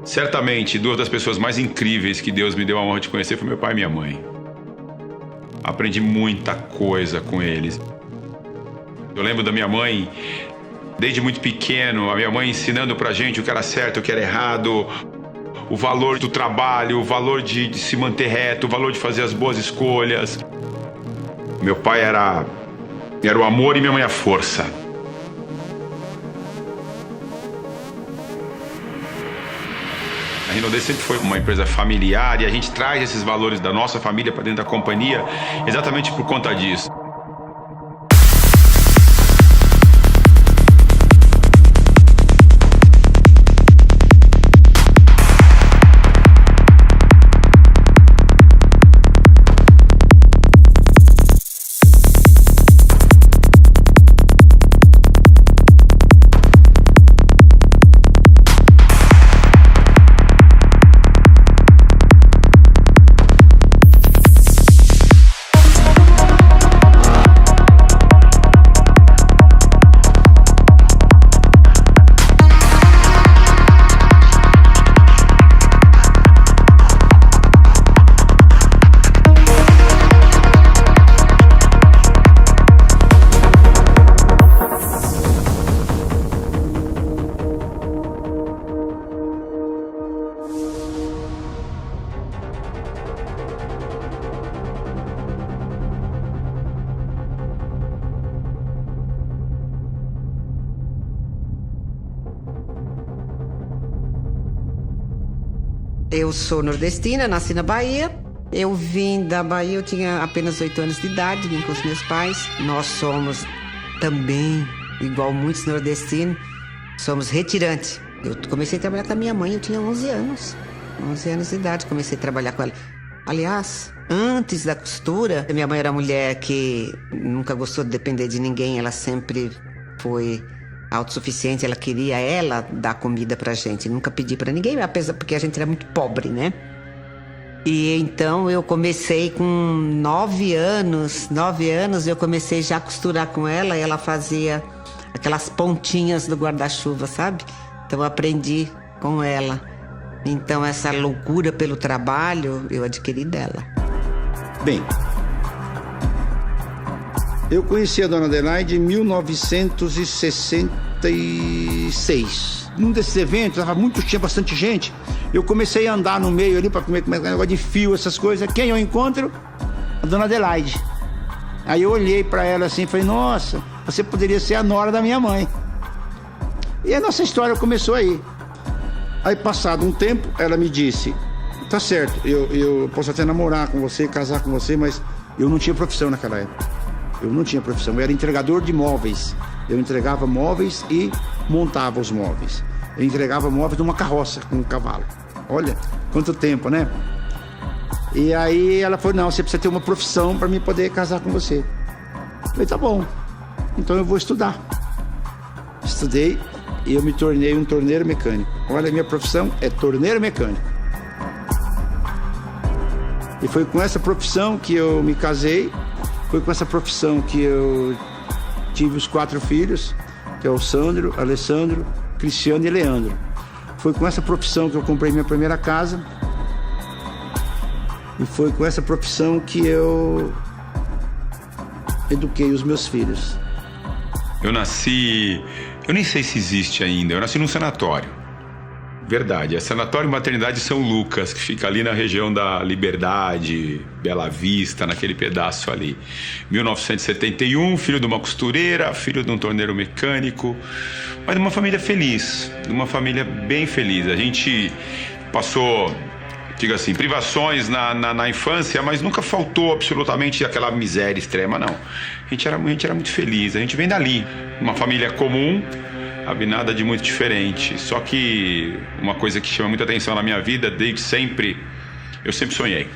Certamente, duas das pessoas mais incríveis que Deus me deu a honra de conhecer foi meu pai e minha mãe. Aprendi muita coisa com eles. Eu lembro da minha mãe, desde muito pequeno, a minha mãe ensinando pra gente o que era certo, o que era errado, o valor do trabalho, o valor de se manter reto, o valor de fazer as boas escolhas. Meu pai era o amor e minha mãe a força. A Rinodê sempre foi uma empresa familiar e a gente traz esses valores da nossa família para dentro da companhia exatamente por conta disso. Eu sou nordestina, nasci na Bahia. Eu vim da Bahia, eu tinha apenas 8 anos de idade, vim com os meus pais. Nós somos também, igual muitos nordestinos, somos retirantes. Eu comecei a trabalhar com a minha mãe, eu tinha 11 anos. 11 anos de idade, comecei a trabalhar com ela. Aliás, antes da costura, minha mãe era uma mulher que nunca gostou de depender de ninguém, ela sempre foi autossuficiente, ela queria dar comida pra gente, nunca pedi pra ninguém, apesar porque a gente era muito pobre, né? E então eu comecei com 9 anos eu comecei já a costurar com ela, e ela fazia aquelas pontinhas do guarda-chuva, sabe? Então eu aprendi com ela. Então essa loucura pelo trabalho eu adquiri dela. Bem, eu conheci a dona Adelaide em 1966. Num desses eventos, tinha bastante gente. Eu comecei a andar no meio ali para comer negócio de fio, essas coisas. Quem eu encontro? A dona Adelaide. Aí eu olhei para ela assim e falei, nossa, você poderia ser a nora da minha mãe. E a nossa história começou aí. Aí, passado um tempo, ela me disse, tá certo, eu posso até namorar com você, casar com você, mas eu não tinha profissão naquela época. Eu não tinha profissão, eu era entregador de móveis. Eu entregava móveis e montava os móveis. Eu entregava móveis numa carroça com um cavalo. Olha, quanto tempo, né? E aí ela falou, não, você precisa ter uma profissão para mim poder casar com você. Eu falei, tá bom, então eu vou estudar. Estudei e eu me tornei um torneiro mecânico. Olha, a minha profissão é torneiro mecânico. E foi com essa profissão que eu me casei. Foi com essa profissão que eu tive os 4 filhos, que é o Sandro, Alessandro, Cristiano e Leandro. Foi com essa profissão que eu comprei minha primeira casa. E foi com essa profissão que eu eduquei os meus filhos. Eu nem sei se existe ainda, eu nasci num sanatório. Verdade, é Sanatório Maternidade São Lucas, que fica ali na região da Liberdade, Bela Vista, naquele pedaço ali. 1971, filho de uma costureira, filho de um torneiro mecânico, mas de uma família feliz, de uma família bem feliz. A gente passou, digo assim, privações na infância, mas nunca faltou absolutamente aquela miséria extrema, não. A gente era muito feliz, a gente vem dali, uma família comum, nada de muito diferente. Só que uma coisa que chama muita atenção na minha vida, desde sempre, eu sempre sonhei.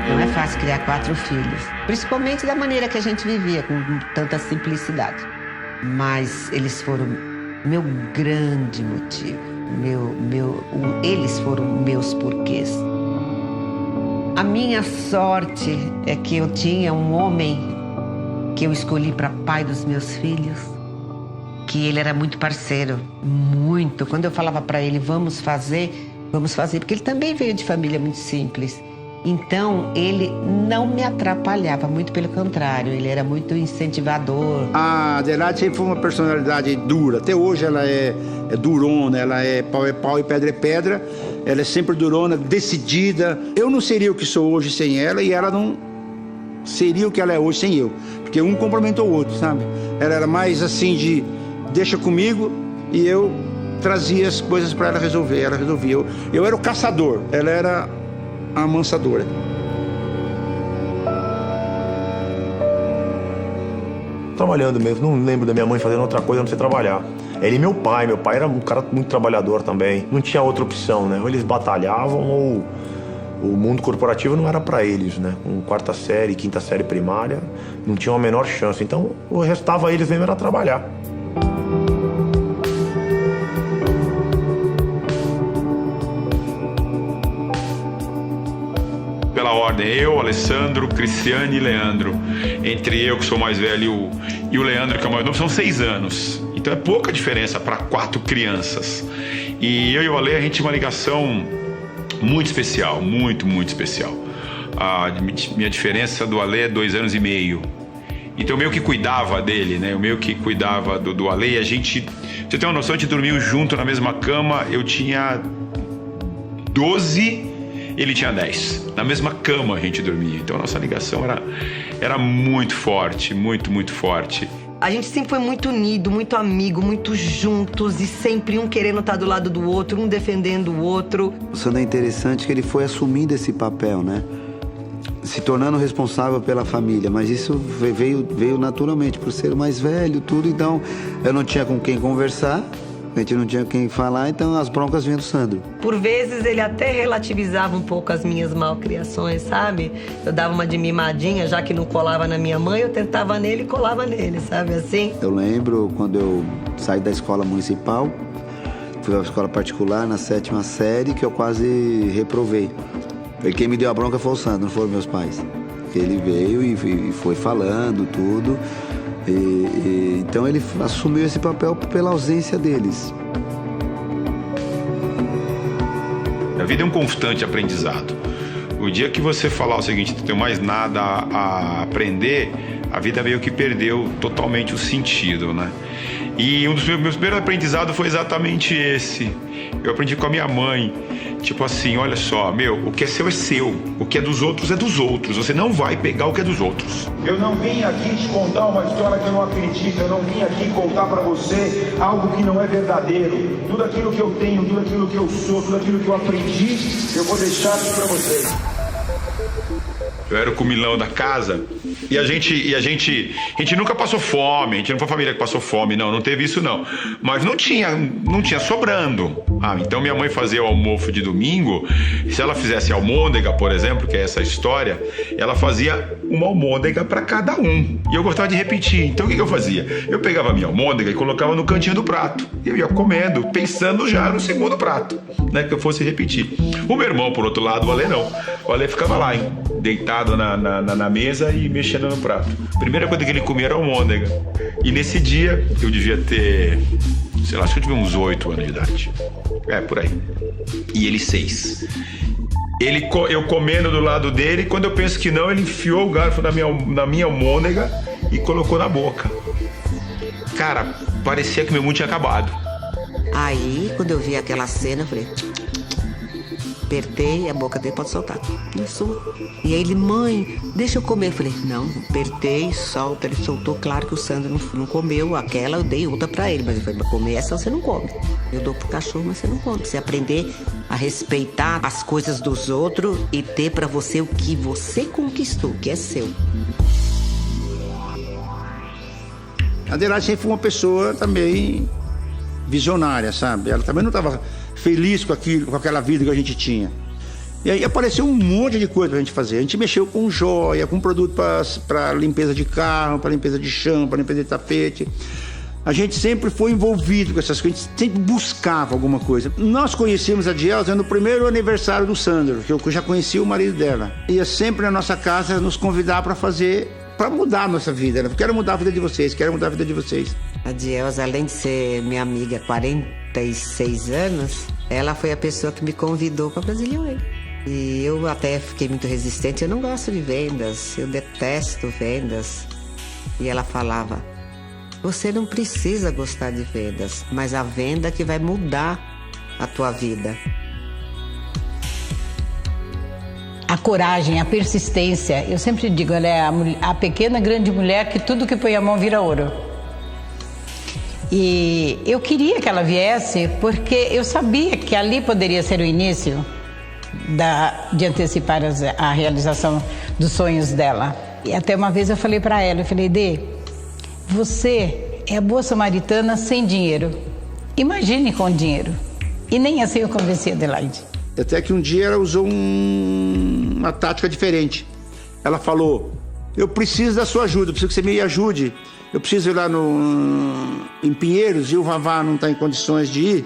Não é fácil criar 4 filhos, principalmente da maneira que a gente vivia, com tanta simplicidade. Mas eles foram meu grande motivo, eles foram meus porquês. A minha sorte é que eu tinha um homem que eu escolhi para pai dos meus filhos, que ele era muito parceiro, muito. Quando eu falava para ele, vamos fazer, porque ele também veio de família muito simples. Então, ele não me atrapalhava, muito pelo contrário, ele era muito incentivador. A Adelaide sempre foi uma personalidade dura, até hoje ela é durona, ela é pau e pedra é pedra, ela é sempre durona, decidida. Eu não seria o que sou hoje sem ela e ela não seria o que ela é hoje sem eu, porque um complementou o outro, sabe? Ela era mais assim de deixa comigo e eu trazia as coisas para ela resolver, ela resolvia. Eu era o caçador, ela era a amansadora. Trabalhando mesmo, não lembro da minha mãe fazendo outra coisa a não ser trabalhar. Ele e meu pai era um cara muito trabalhador também, não tinha outra opção, né? Ou eles batalhavam ou o mundo corporativo não era para eles, né? Com quarta série, quinta série primária, não tinha a menor chance. Então, o restava a eles mesmo era trabalhar. Pela ordem, eu, Alessandro, Cristiane e Leandro. Entre eu, que sou mais velho, e o Leandro, que é o mais novo, são 6 anos. Então é pouca diferença para 4 crianças. E eu e o Ale, a gente tinha uma ligação muito especial, muito especial. A minha diferença do Ale é 2 anos e meio. Então eu meio que cuidava dele, né? Eu meio que cuidava do Ale. A gente, você tem uma noção, a gente dormiu junto na mesma cama. Eu tinha 12, ele tinha 10. Na mesma cama a gente dormia. Então a nossa ligação era muito forte, muito forte. A gente sempre foi muito unido, muito amigo, muito juntos e sempre um querendo estar do lado do outro, um defendendo o outro. O Sandro é interessante que ele foi assumindo esse papel, né? Se tornando responsável pela família, mas isso veio naturalmente, por ser o mais velho, tudo. Então, eu não tinha com quem conversar, a gente não tinha com quem falar, então as broncas vinham do Sandro. Por vezes ele até relativizava um pouco as minhas malcriações, sabe? Eu dava uma de mimadinha, já que não colava na minha mãe, eu tentava nele e colava nele, sabe assim? Eu lembro quando eu saí da escola municipal, fui à escola particular na 7ª série, que eu quase reprovei. E quem me deu a bronca foi o Sandro, não foram meus pais. Ele veio e foi falando tudo. Então ele assumiu esse papel pela ausência deles. A vida é um constante aprendizado. O dia que você falar o seguinte, não tenho mais nada a aprender, a vida meio que perdeu totalmente o sentido, né? E um dos meus primeiros aprendizados foi exatamente esse. Eu aprendi com a minha mãe. Tipo assim, olha só, o que é seu, o que é dos outros é dos outros. Você não vai pegar o que é dos outros. Eu não vim aqui te contar uma história que eu não acredito. Eu não vim aqui contar pra você algo que não é verdadeiro. Tudo aquilo que eu tenho, tudo aquilo que eu sou, tudo aquilo que eu aprendi, eu vou deixar aqui pra vocês. Eu era o comilão da casa e a gente nunca passou fome, a gente não foi uma família que passou fome, não teve isso não. Mas não tinha sobrando. Então minha mãe fazia o almoço de domingo, se ela fizesse almôndega, por exemplo, que é essa história, ela fazia uma almôndega para cada um. E eu gostava de repetir. Então o que eu fazia? Eu pegava a minha almôndega e colocava no cantinho do prato. Eu ia comendo, pensando já no segundo prato, né, que eu fosse repetir. O meu irmão, por outro lado, o Ale não. O Ale ficava lá, deitado na mesa e mexendo no prato. A primeira coisa que ele comia era almôndega. E nesse dia, eu devia ter, sei lá, acho que eu tive uns 8 anos de idade. Por aí. E ele 6. Eu comendo do lado dele, quando eu penso que não, ele enfiou o garfo na minha almôndega e colocou na boca. Cara, parecia que meu mundo tinha acabado. Aí, quando eu vi aquela cena, eu falei... Apertei, a boca dele pode soltar. Isso. E aí ele, mãe, deixa eu comer. Eu falei, não, apertei, solta. Ele soltou, claro que o Sandro não comeu aquela, eu dei outra pra ele. Mas ele falou, pra comer essa você não come. Eu dou pro cachorro, mas você não come. Você aprender a respeitar as coisas dos outros e ter pra você o que você conquistou, o que é seu. A Adelaide sempre foi uma pessoa também visionária, sabe? Ela também não estava feliz com aquela vida que a gente tinha. E aí apareceu um monte de coisa pra gente fazer. A gente mexeu com joia, com produto para limpeza de carro, para limpeza de chão, para limpeza de tapete. A gente sempre foi envolvido com essas coisas, a gente sempre buscava alguma coisa. Nós conhecemos a Dielza no primeiro aniversário do Sandro, que eu já conhecia o marido dela. Ia sempre na nossa casa nos convidar para mudar a nossa vida. Ela, quero mudar a vida de vocês, quero mudar a vida de vocês. A Dielza, além de ser minha amiga há 46 anos, ela foi a pessoa que me convidou para Brasília Way. E eu até fiquei muito resistente, eu não gosto de vendas, eu detesto vendas. E ela falava, você não precisa gostar de vendas, mas a venda que vai mudar a tua vida. A coragem, a persistência, eu sempre digo, ela é a pequena grande mulher que tudo que põe a mão vira ouro. E eu queria que ela viesse porque eu sabia que ali poderia ser o início de antecipar a realização dos sonhos dela. E até uma vez eu falei para ela, eu falei, Dê, você é a boa samaritana sem dinheiro. Imagine com dinheiro. E nem assim eu convenci a Adelaide. Até que um dia ela usou uma tática diferente. Ela falou, eu preciso da sua ajuda, eu preciso que você me ajude. Eu preciso ir lá em Pinheiros e o Vavá não está em condições de ir.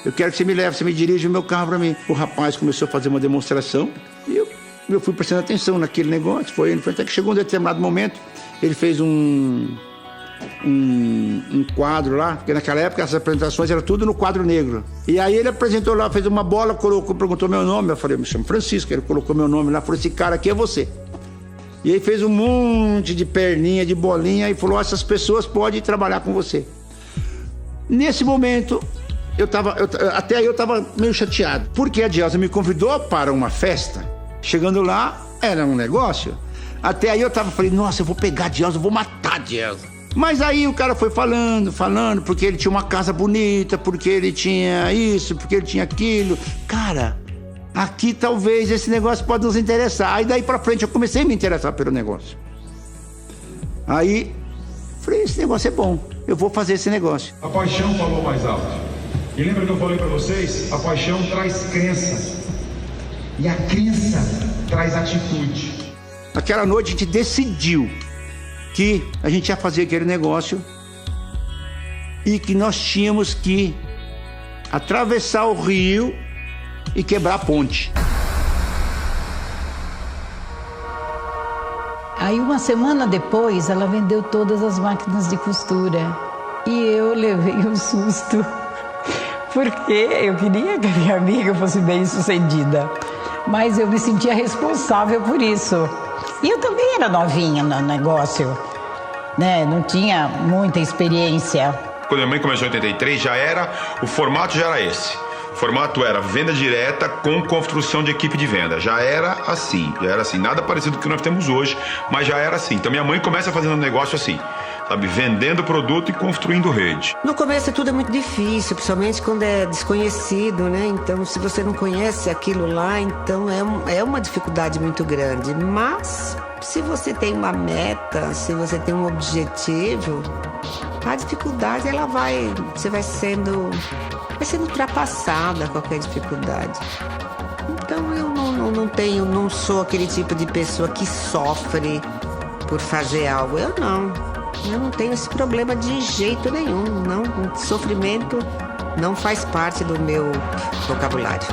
Eu quero que você me leve, você me dirija o meu carro para mim. O rapaz começou a fazer uma demonstração e eu fui prestando atenção naquele negócio. Foi até que chegou um determinado momento, ele fez um quadro lá, porque naquela época as apresentações eram tudo no quadro negro. E aí ele apresentou lá, fez uma bola, perguntou meu nome. Eu falei, eu me chamo Francisco. Ele colocou meu nome lá, falou, esse cara aqui é você. E aí fez um monte de perninha, de bolinha e falou, essas pessoas podem trabalhar com você. Nesse momento, até aí eu estava meio chateado, porque a Dielza me convidou para uma festa. Chegando lá, era um negócio. Até aí eu falei, nossa, eu vou pegar a Dielza, eu vou matar a Dielza. Mas aí o cara foi falando, porque ele tinha uma casa bonita, porque ele tinha isso, porque ele tinha aquilo. Cara, aqui talvez esse negócio pode nos interessar. Aí daí pra frente eu comecei a me interessar pelo negócio. Aí, falei, esse negócio é bom, eu vou fazer esse negócio. A paixão falou mais alto. E lembra que eu falei pra vocês? A paixão traz crença. E a crença traz atitude. Naquela noite a gente decidiu que a gente ia fazer aquele negócio e que nós tínhamos que atravessar o rio e quebrar a ponte. Aí uma semana depois ela vendeu todas as máquinas de costura e eu levei um susto porque eu queria que a minha amiga fosse bem sucedida, mas eu me sentia responsável por isso. E eu também era novinha no negócio, né? Não tinha muita experiência. Quando minha mãe começou em 83, o formato já era esse. O formato era venda direta com construção de equipe de venda. Já era assim. Nada parecido com o que nós temos hoje, mas já era assim. Então minha mãe começa fazendo um negócio assim, sabe? Vendendo produto e construindo rede. No começo tudo é muito difícil, principalmente quando é desconhecido, né? Então, se você não conhece aquilo lá, então é uma dificuldade muito grande. Mas, se você tem uma meta, se você tem um objetivo, a dificuldade, você vai sendo ultrapassada qualquer dificuldade. Então, eu não sou aquele tipo de pessoa que sofre por fazer algo. Eu não tenho esse problema de jeito nenhum. Não, sofrimento não faz parte do meu vocabulário.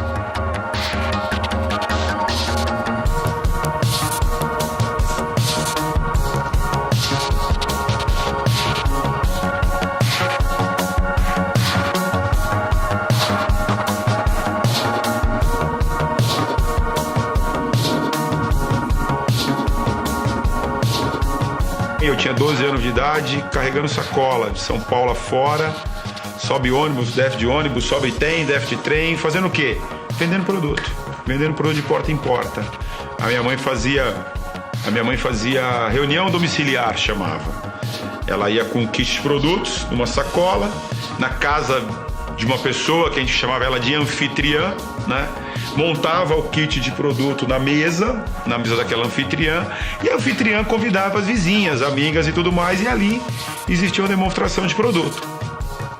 Eu tinha 12 anos de idade, carregando sacola de São Paulo afora, sobe ônibus, desce de ônibus, sobe trem, desce de trem, fazendo o quê? Vendendo produto de porta em porta. A minha mãe fazia reunião domiciliar, chamava. Ela ia com um kit de produtos, numa sacola, na casa de uma pessoa que a gente chamava ela de anfitriã, né? Montava o kit de produto na mesa daquela anfitriã, e a anfitriã convidava as vizinhas, amigas e tudo mais, e ali existia uma demonstração de produto.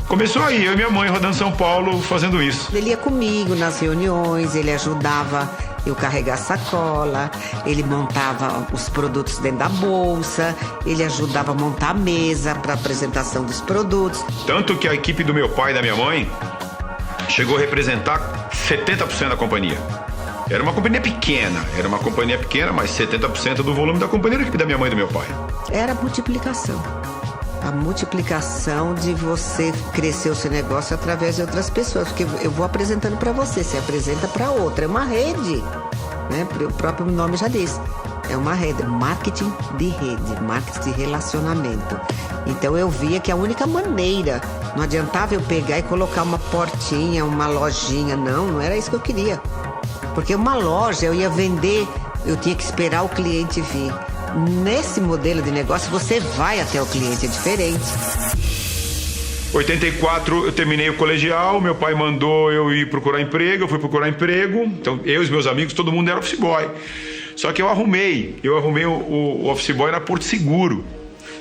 Começou aí, eu e minha mãe rodando São Paulo fazendo isso. Ele ia comigo nas reuniões, ele ajudava eu carregar sacola, ele montava os produtos dentro da bolsa, ele ajudava a montar a mesa para apresentação dos produtos. Tanto que a equipe do meu pai e da minha mãe chegou a representar 70% da companhia. Era uma companhia pequena, mas 70% do volume da companhia era a equipe da minha mãe e do meu pai. Era a multiplicação. A multiplicação de você crescer o seu negócio através de outras pessoas. Porque eu vou apresentando para você apresenta para outra. É uma rede, né? O próprio nome já diz. É uma rede, marketing de rede, marketing de relacionamento. Então eu via que a única maneira, não adiantava eu pegar e colocar uma portinha, uma lojinha, não era isso que eu queria. Porque uma loja eu ia vender, eu tinha que esperar o cliente vir. Nesse modelo de negócio, você vai até o cliente, é diferente. 84, eu terminei o colegial, meu pai mandou eu ir procurar emprego, eu fui procurar emprego. Então, eu e os meus amigos, todo mundo era office boy. Só que eu arrumei o office boy na Porto Seguro,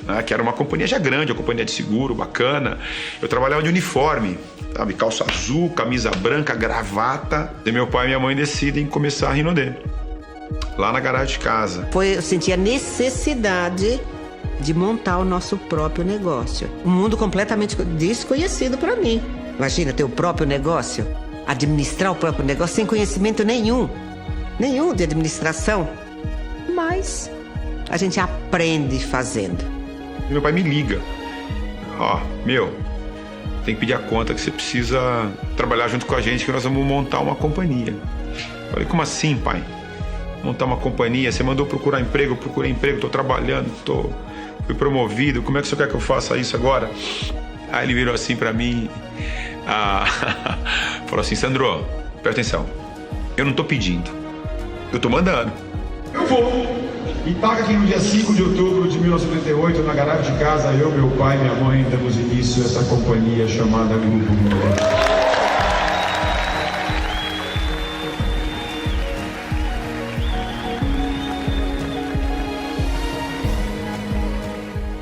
né, que era uma companhia já grande, uma companhia de seguro, bacana. Eu trabalhava de uniforme, sabe, calça azul, camisa branca, gravata. E meu pai e minha mãe decidem começar a Rinodê, lá na garagem de casa. Eu senti a necessidade de montar o nosso próprio negócio. Um mundo completamente desconhecido para mim. Imagina ter o próprio negócio, administrar o próprio negócio sem conhecimento nenhum de administração. Mas a gente aprende fazendo. Meu pai me liga. Tem que pedir a conta que você precisa trabalhar junto com a gente, que nós vamos montar uma companhia. Eu falei, como assim, pai? Montar uma companhia? Você mandou procurar emprego, eu procurei emprego, tô trabalhando, fui promovido, como é que o senhor quer que eu faça isso agora? Aí ele virou assim pra mim, falou assim, Sandro, presta atenção, eu não tô pedindo, eu tô mandando. Eu vou. E paga que no dia 5 de outubro de 1988, na garagem de casa, eu, meu pai e minha mãe damos início a essa companhia chamada Grupo Rinodê.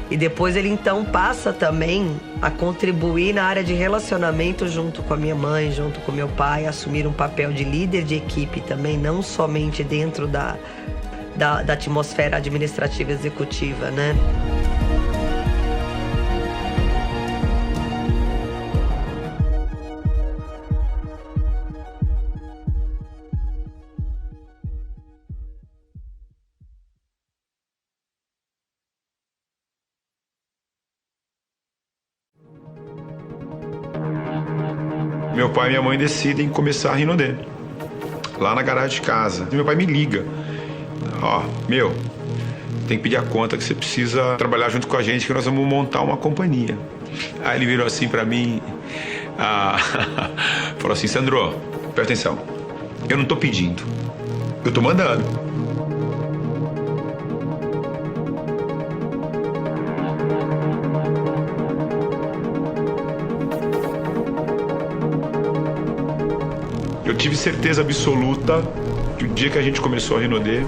E depois ele então passa também a contribuir na área de relacionamento junto com a minha mãe, junto com meu pai, assumir um papel de líder de equipe também, não somente dentro da atmosfera administrativa executiva, né? Meu pai e minha mãe decidem começar a Rinodê, lá na garagem de casa. E meu pai me liga. Tem que pedir a conta que você precisa trabalhar junto com a gente, que nós vamos montar uma companhia. Aí ele virou assim pra mim, falou assim, Sandro, presta atenção, eu não tô pedindo, eu tô mandando. Eu tive certeza absoluta que o dia que a gente começou a Rinodê,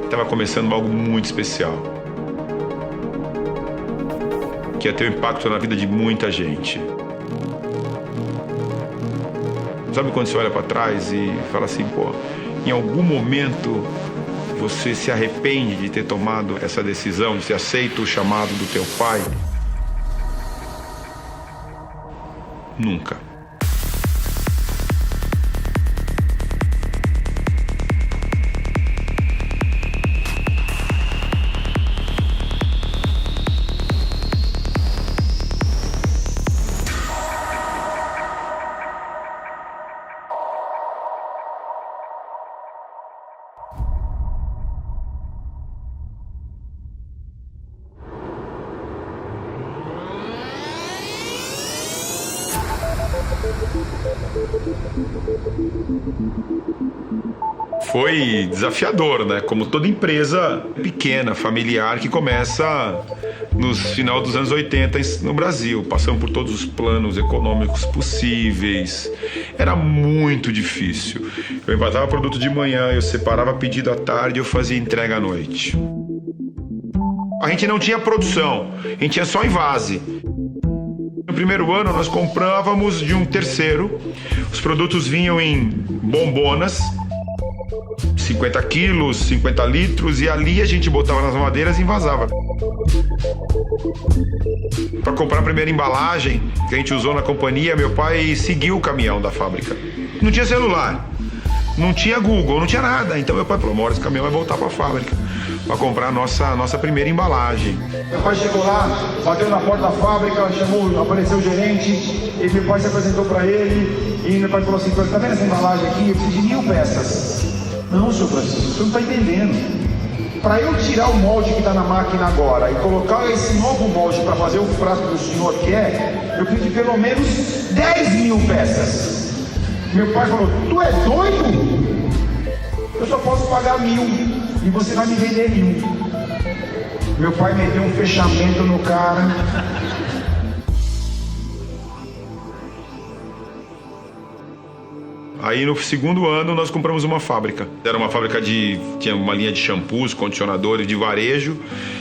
estava começando algo muito especial, que ia ter um impacto na vida de muita gente. Sabe quando você olha para trás e fala assim, em algum momento você se arrepende de ter tomado essa decisão, de ter aceito o chamado do teu pai? Nunca. Foi desafiador, né? Como toda empresa pequena, familiar, que começa no final dos anos 80 no Brasil. Passamos por todos os planos econômicos possíveis. Era muito difícil. Eu envasava produto de manhã, eu separava pedido à tarde, eu fazia entrega à noite. A gente não tinha produção, a gente tinha só envase. No primeiro ano, nós comprávamos de um terceiro. Os produtos vinham em bombonas, 50 quilos, 50 litros, e ali a gente botava nas madeiras e envasava. Para comprar a primeira embalagem que a gente usou na companhia, meu pai seguiu o caminhão da fábrica. Não tinha celular, não tinha Google, não tinha nada. Então meu pai falou, uma hora esse caminhão vai voltar para a fábrica para comprar a nossa primeira embalagem. Meu pai chegou lá, bateu na porta da fábrica, apareceu o gerente, e meu pai se apresentou para ele, e meu pai falou assim, tá vendo essa embalagem aqui? Eu preciso de 1000 peças. Não, senhor Francisco, o senhor não está entendendo. Para eu tirar o molde que está na máquina agora e colocar esse novo molde para fazer o frasco que o senhor quer, eu preciso de pelo menos 10.000 peças. Meu pai falou, tu é doido? Eu só posso pagar 1.000 e você vai me vender 1.000. Meu pai meteu um fechamento no cara. Aí no segundo ano nós compramos uma fábrica. Era uma fábrica tinha uma linha de shampoos, condicionadores de varejo.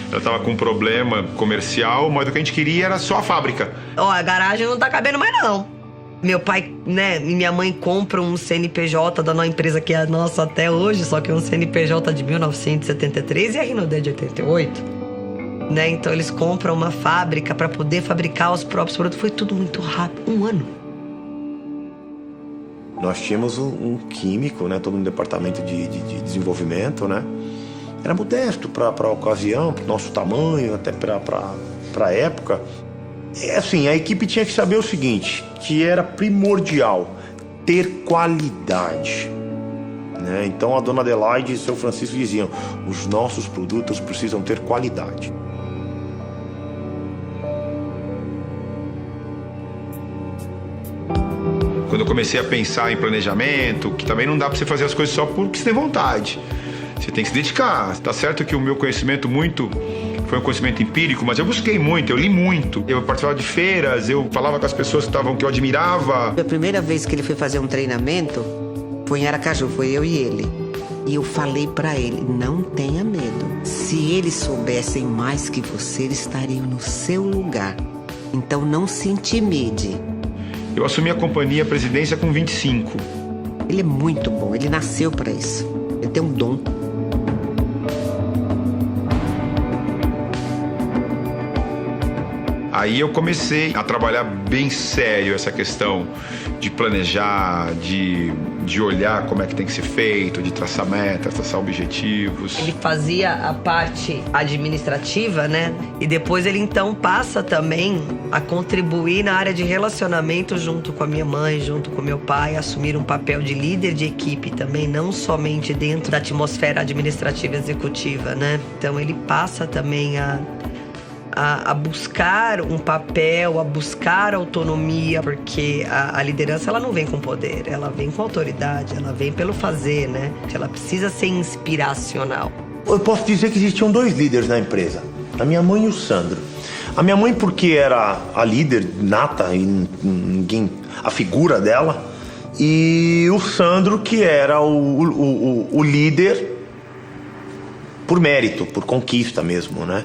Ela estava com um problema comercial, mas o que a gente queria era só a fábrica. A garagem não tá cabendo mais não. Meu pai, né, e minha mãe compram um CNPJ da nossa empresa que é nossa até hoje, só que é um CNPJ de 1973 e a Rinodé de 88. Né? Então eles compram uma fábrica para poder fabricar os próprios produtos. Foi tudo muito rápido, 1 ano. Nós tínhamos um químico, né, todo um departamento de desenvolvimento, né? Era modesto para a ocasião, para o nosso tamanho, até para a época. Assim, a equipe tinha que saber o seguinte, que era primordial ter qualidade. Né? Então a dona Adelaide e o seu Francisco diziam, os nossos produtos precisam ter qualidade. Quando eu comecei a pensar em planejamento, que também não dá para você fazer as coisas só porque você tem vontade. Você tem que se dedicar. Tá certo que o meu conhecimento foi um conhecimento empírico, mas eu busquei muito, eu li muito. Eu participava de feiras, eu falava com as pessoas que eu admirava. A primeira vez que ele foi fazer um treinamento foi em Aracaju, foi eu e ele. E eu falei pra ele, não tenha medo. Se eles soubessem mais que você, eles estariam no seu lugar. Então não se intimide. Eu assumi a companhia, a presidência, com 25. Ele é muito bom, ele nasceu pra isso. Ele tem um dom. Aí eu comecei a trabalhar bem sério essa questão de planejar, de olhar como é que tem que ser feito, de traçar metas, traçar objetivos. Ele fazia a parte administrativa, né? E depois ele então passa também a contribuir na área de relacionamento junto com a minha mãe, junto com meu pai, assumir um papel de líder de equipe também, não somente dentro da atmosfera administrativa executiva, né? Então ele passa também a buscar um papel, a buscar autonomia, porque a liderança ela não vem com poder, ela vem com autoridade, ela vem pelo fazer, né? Ela precisa ser inspiracional. Eu posso dizer que existiam 2 líderes na empresa, a minha mãe e o Sandro. A minha mãe porque era a líder nata e ninguém, a figura dela, e o Sandro que era o líder por mérito, por conquista mesmo, né?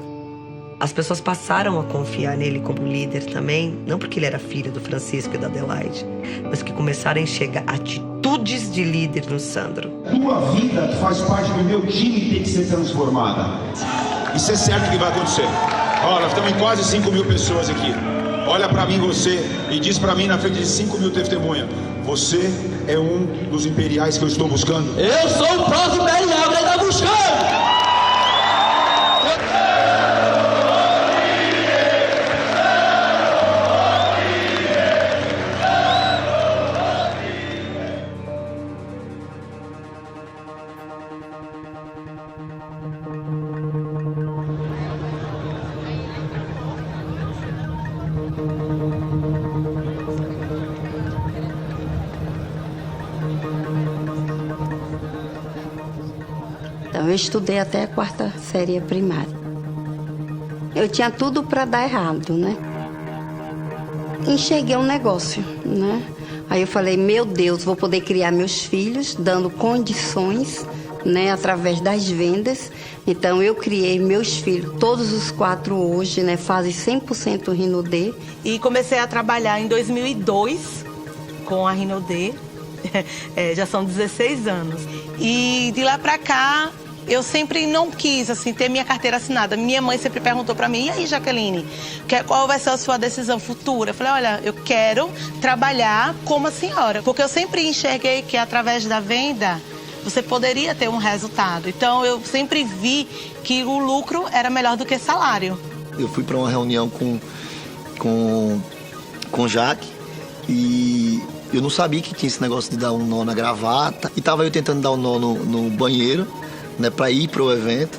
As pessoas passaram a confiar nele como líder também, não porque ele era filho do Francisco e da Adelaide, mas que começaram a enxergar atitudes de líder no Sandro. Tua vida faz parte do meu time e tem que ser transformada. Isso é certo que vai acontecer. Ó, nós estamos em quase 5.000 pessoas aqui. Olha pra mim você e diz pra mim na frente de 5.000 testemunhas. Você é um dos imperiais que eu estou buscando? Eu sou o próximo imperial que ele está buscando! Então, eu estudei até a 4ª série primária. Eu tinha tudo para dar errado, né? Enxerguei um negócio, né? Aí eu falei, meu Deus, vou poder criar meus filhos, dando condições né, através das vendas. Então eu criei meus filhos, todos os 4 hoje, né, fazem 100% Rinodê. E comecei a trabalhar em 2002 com a Rinodê, já são 16 anos. E de lá pra cá, eu sempre não quis, assim, ter minha carteira assinada. Minha mãe sempre perguntou pra mim, e aí, Jaqueline, qual vai ser a sua decisão futura? Eu falei, olha, eu quero trabalhar como a senhora, porque eu sempre enxerguei que através da venda você poderia ter um resultado. Então, eu sempre vi que o lucro era melhor do que salário. Eu fui para uma reunião com o Jaque e eu não sabia que tinha esse negócio de dar um nó na gravata. E tava eu tentando dar um nó no banheiro, né, para ir pro evento.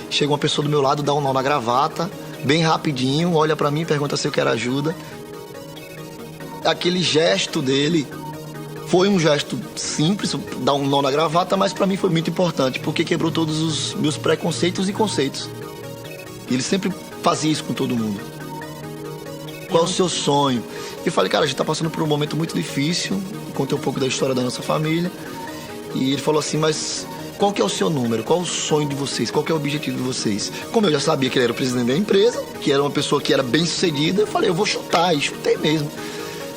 Chega uma pessoa do meu lado, dá um nó na gravata, bem rapidinho, olha para mim e pergunta se eu quero ajuda. Aquele gesto dele foi um gesto simples, dar um nó na gravata, mas para mim foi muito importante, porque quebrou todos os meus preconceitos e conceitos. Ele sempre fazia isso com todo mundo. Qual é o seu sonho? Eu falei, cara, a gente tá passando por um momento muito difícil. Contei um pouco da história da nossa família. E ele falou assim, mas qual que é o seu número? Qual é o sonho de vocês? Qual que é o objetivo de vocês? Como eu já sabia que ele era o presidente da empresa, que era uma pessoa que era bem sucedida, eu falei, eu vou chutar. E chutei mesmo.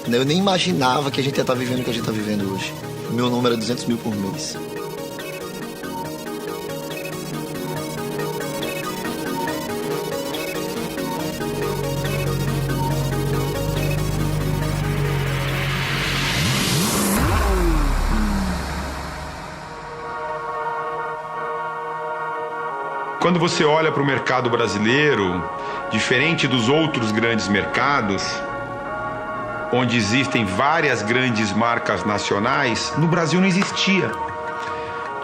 Eu nem imaginava que a gente ia estar vivendo o que a gente está vivendo hoje. Meu número é 200 mil por mês. Quando você olha para o mercado brasileiro, diferente dos outros grandes mercados, onde existem várias grandes marcas nacionais, no Brasil não existia.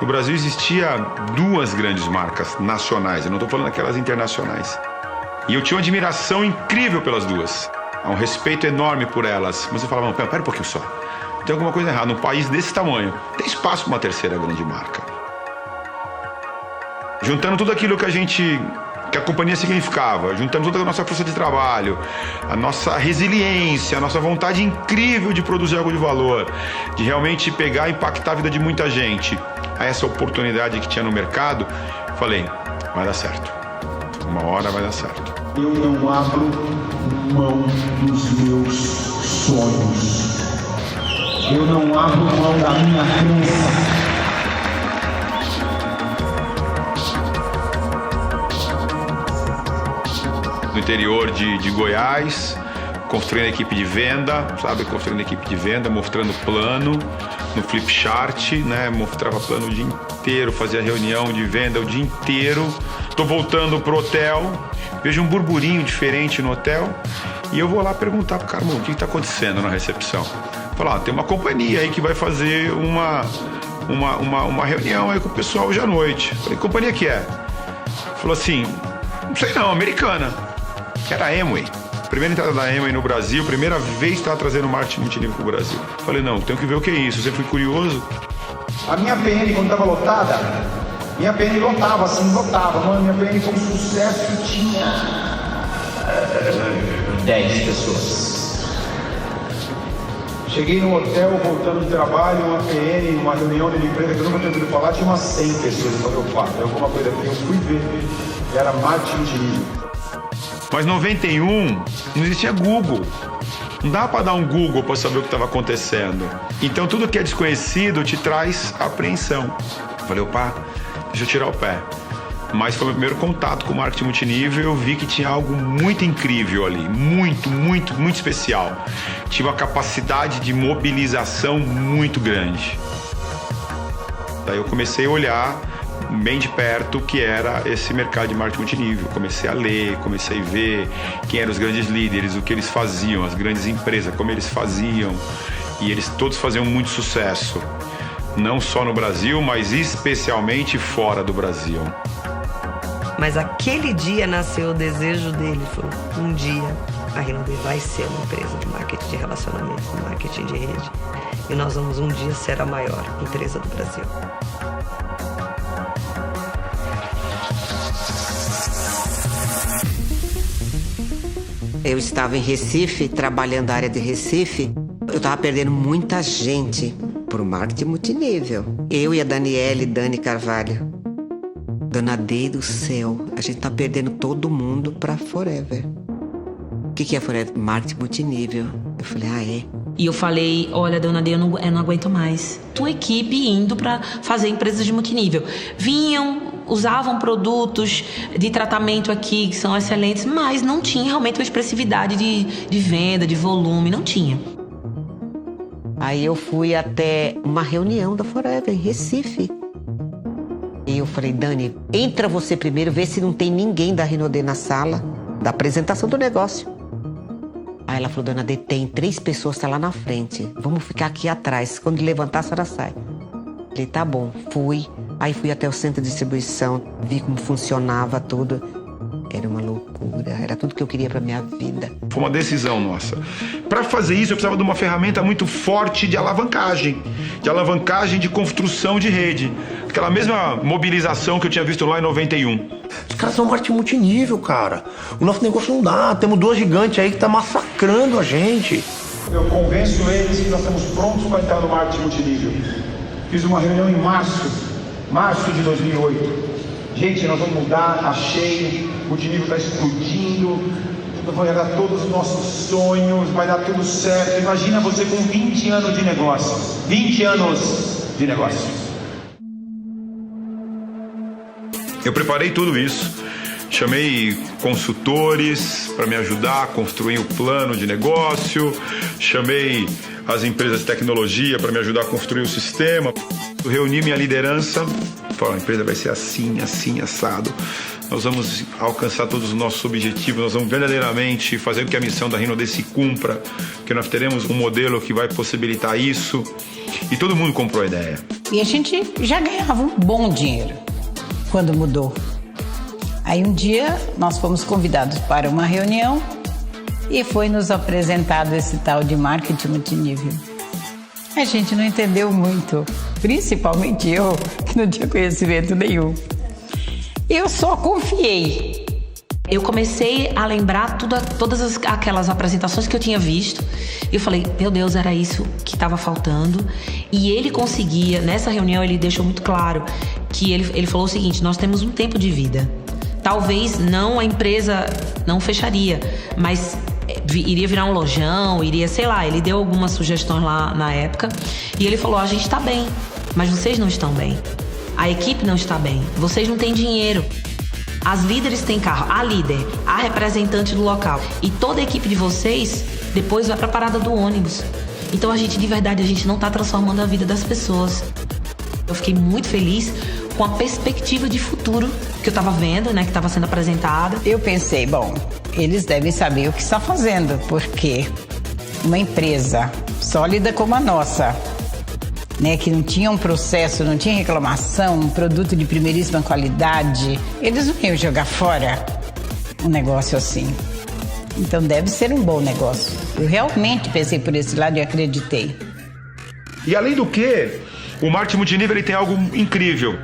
No Brasil existia 2 grandes marcas nacionais, eu não estou falando aquelas internacionais. E eu tinha uma admiração incrível pelas 2, um respeito enorme por elas. Mas eu falava, não, pera um pouquinho só, tem alguma coisa errada, num país desse tamanho, tem espaço para uma 3ª grande marca. Juntando tudo aquilo que a companhia significava, juntando toda a nossa força de trabalho, a nossa resiliência, a nossa vontade incrível de produzir algo de valor, de realmente pegar e impactar a vida de muita gente, a essa oportunidade que tinha no mercado, falei, vai dar certo. Uma hora vai dar certo. Eu não abro mão dos meus sonhos. Eu não abro mão da minha crença. No interior de Goiás, construindo a equipe de venda, sabe? Construindo a equipe de venda, mostrando plano no Flipchart, né? Mostrava plano o dia inteiro, fazia reunião de venda o dia inteiro. Tô voltando pro hotel, vejo um burburinho diferente no hotel e eu vou lá perguntar pro cara, o que tá acontecendo na recepção? Falar, tem uma companhia aí que vai fazer uma reunião aí com o pessoal hoje à noite. Falei, que companhia que é? Falou assim, não sei não, americana. Que era a Amway. Primeira entrada da Amway no Brasil, primeira vez que estava trazendo marketing multinível pro Brasil. Falei, não, tenho que ver o que é isso. Você foi curioso? A minha PN, quando estava lotada, minha PN lotava, assim, lotava. Mano, minha PN foi um sucesso e tinha 10 pessoas. Cheguei no hotel, voltando do trabalho, uma PN, uma reunião de empresa que eu nunca tinha ouvido falar, tinha umas 100 pessoas. Eu falei, opa, tem alguma coisa aqui. Eu fui ver, era marketing multinível. Mas em 91 não existia Google. Não dá para dar um Google para saber o que estava acontecendo. Então tudo que é desconhecido te traz apreensão. Eu falei, opa, deixa eu tirar o pé. Mas foi o meu primeiro contato com o marketing multinível. Eu vi que tinha algo muito incrível ali. Muito, muito, muito especial. Tinha uma capacidade de mobilização muito grande. Daí eu comecei a olhar bem de perto o que era esse mercado de marketing multinível. Comecei a ler, comecei a ver quem eram os grandes líderes, o que eles faziam, as grandes empresas, como eles faziam. E eles todos faziam muito sucesso. Não só no Brasil, mas especialmente fora do Brasil. Mas aquele dia nasceu o desejo dele. Falou, um dia a Rinodê vai ser uma empresa de marketing de relacionamento, de marketing de rede. E nós vamos um dia ser a maior empresa do Brasil. Eu estava em Recife, trabalhando na área de Recife. Eu estava perdendo muita gente para o marketing multinível. Eu e a Dani Carvalho. Dona Day do céu, a gente tá perdendo todo mundo pra Forever. O que é Forever? Marketing multinível. Eu falei, é? E eu falei, olha, Dona Day, eu não aguento mais. Tua equipe indo pra fazer empresas de multinível. Vinham, usavam produtos de tratamento aqui que são excelentes, mas não tinha realmente uma expressividade de venda, de volume, não tinha. Aí eu fui até uma reunião da Forever em Recife. E eu falei, Dani, entra você primeiro, vê se não tem ninguém da Rinode na sala da apresentação do negócio. Aí ela falou, Dona Day, tem 3 pessoas, tá lá na frente. Vamos ficar aqui atrás. Quando levantar, a senhora sai. Falei, tá bom. Fui. Aí fui até o centro de distribuição, vi como funcionava tudo. Era uma loucura, era tudo que eu queria pra minha vida. Foi uma decisão nossa. Para fazer isso, eu precisava de uma ferramenta muito forte de alavancagem de construção de rede. Aquela mesma mobilização que eu tinha visto lá em 91. Os caras são marketing multinível, cara. O nosso negócio não dá. Temos 2 gigantes aí que tá massacrando a gente. Eu convenço eles que nós estamos prontos para entrar no marketing multinível. Fiz uma reunião em março de 2008. Gente, nós vamos mudar, achei, o multinível está explodindo, vai dar todos os nossos sonhos, vai dar tudo certo. Imagina você com 20 anos de negócio. 20 anos de negócio. Eu preparei tudo isso, chamei consultores para me ajudar a construir o plano de negócio, chamei as empresas de tecnologia para me ajudar a construir o sistema, reuni minha liderança, falei, a empresa vai ser assim, assim, assado, nós vamos alcançar todos os nossos objetivos, nós vamos verdadeiramente fazer com que a missão da Rinode se cumpra, que nós teremos um modelo que vai possibilitar isso, e todo mundo comprou a ideia. E a gente já ganhava um bom dinheiro quando mudou. Aí um dia nós fomos convidados para uma reunião e foi nos apresentado esse tal de marketing multinível. A gente não entendeu muito, principalmente eu, que não tinha conhecimento nenhum. Eu só confiei. Eu comecei a lembrar todas aquelas apresentações que eu tinha visto. E eu falei, meu Deus, era isso que estava faltando. E ele conseguia, nessa reunião ele deixou muito claro que ele falou o seguinte, nós temos um tempo de vida. Talvez não a empresa não fecharia, mas iria virar um lojão, iria, sei lá, ele deu algumas sugestões lá na época. E ele falou, a gente está bem, mas vocês não estão bem. A equipe não está bem, vocês não têm dinheiro. As líderes têm carro, a líder, a representante do local. E toda a equipe de vocês depois vai para a parada do ônibus. Então a gente, de verdade, a gente não está transformando a vida das pessoas. Eu fiquei muito feliz com a perspectiva de futuro que eu estava vendo, né, que estava sendo apresentada. Eu pensei, bom, eles devem saber o que está fazendo, porque uma empresa sólida como a nossa, né, que não tinha um processo, não tinha reclamação, um produto de primeiríssima qualidade, eles não iam jogar fora um negócio assim. Então deve ser um bom negócio. Eu realmente pensei por esse lado e acreditei. E além do que, o marketing multinível ele tem algo incrível.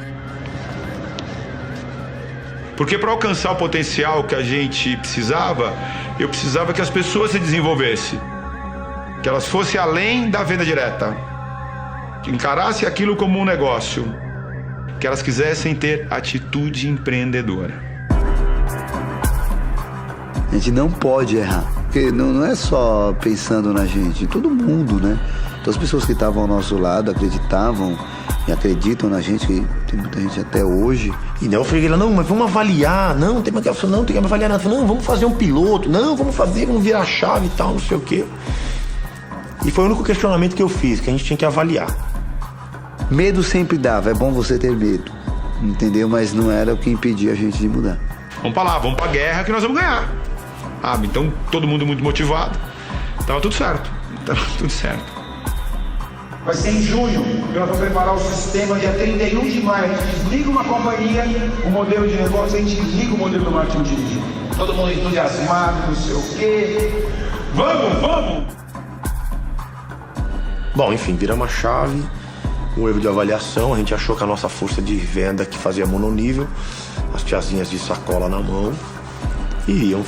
Porque para alcançar o potencial que a gente precisava, eu precisava que as pessoas se desenvolvessem. Que elas fossem além da venda direta. Que encarassem aquilo como um negócio. Que elas quisessem ter atitude empreendedora. A gente não pode errar. Porque não é só pensando na gente, todo mundo, né? Então as pessoas que estavam ao nosso lado acreditavam e acreditam na gente, que tem muita gente até hoje. E daí eu falei, não, mas vamos avaliar, não, tem que avaliar nada. Não, vamos fazer um piloto, não, vamos virar a chave e tal, não sei o quê. E foi o único questionamento que eu fiz, que a gente tinha que avaliar. Medo sempre dava, é bom você ter medo, entendeu? Mas não era o que impedia a gente de mudar. Vamos pra lá, vamos pra guerra que nós vamos ganhar. Ah, então todo mundo muito motivado. Tava tudo certo. Vai ser em junho que nós vamos preparar o sistema, dia 31 de maio. A gente desliga uma companhia, o modelo de negócio, a gente desliga o modelo do marketing multinível. Todo mundo entusiasmado, não sei o quê. Vamos! Bom, enfim, viramos a chave, um erro de avaliação, a gente achou que a nossa força de venda que fazia mononível, as tiazinhas de sacola na mão, iriam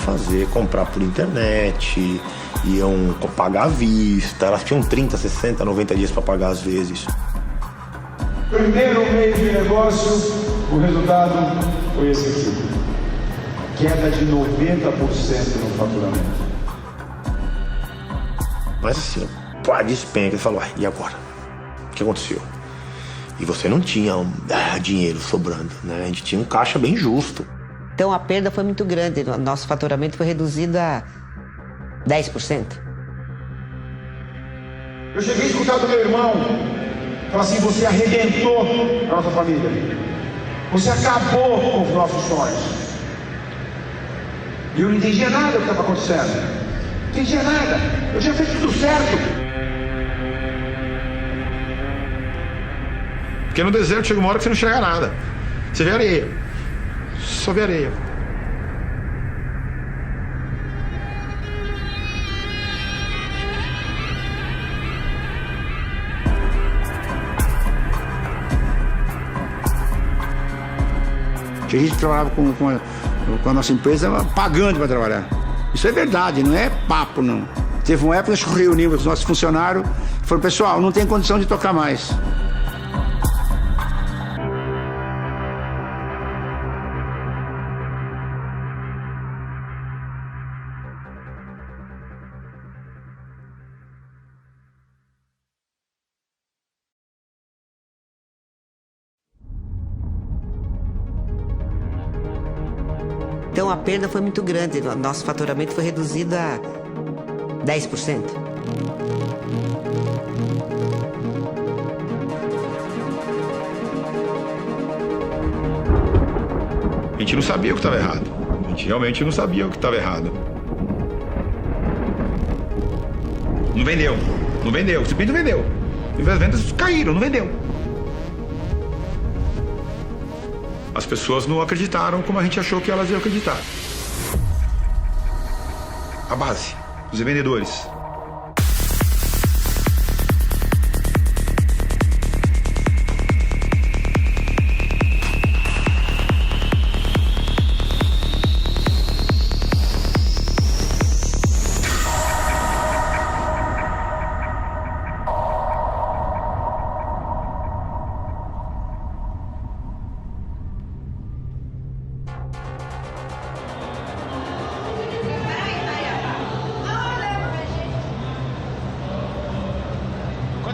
comprar por internet, iam pagar à vista, elas tinham 30, 60, 90 dias para pagar às vezes. Primeiro mês de negócio, o resultado foi esse aqui. Queda de 90% no faturamento. Mas assim, pá, despenca. Ele falou, e agora? O que aconteceu? E você não tinha dinheiro sobrando, né? A gente tinha um caixa bem justo. Então a perda foi muito grande. Nosso faturamento foi reduzido a 10%. Eu cheguei a escutar do meu irmão, falar assim, você arrebentou a nossa família. Você acabou com os nossos sonhos. E eu não entendia nada do que estava acontecendo. Não entendia nada. Eu tinha feito tudo certo. Porque no deserto chega uma hora que você não enxerga nada. Você vê areia. Só vê areia. A gente trabalhava com a nossa empresa pagando para trabalhar. Isso é verdade, não é papo, não. Teve uma época que nós reunimos os nossos funcionários e falaram, pessoal, não tem condição de tocar mais. Então a perda foi muito grande. Nosso faturamento foi reduzido a 10%. A gente não sabia o que estava errado. A gente realmente não sabia o que estava errado. Não vendeu. Não vendeu. Simplesmente não vendeu. E as vendas caíram, não vendeu. As pessoas não acreditaram como a gente achou que elas iam acreditar. A base, os vendedores.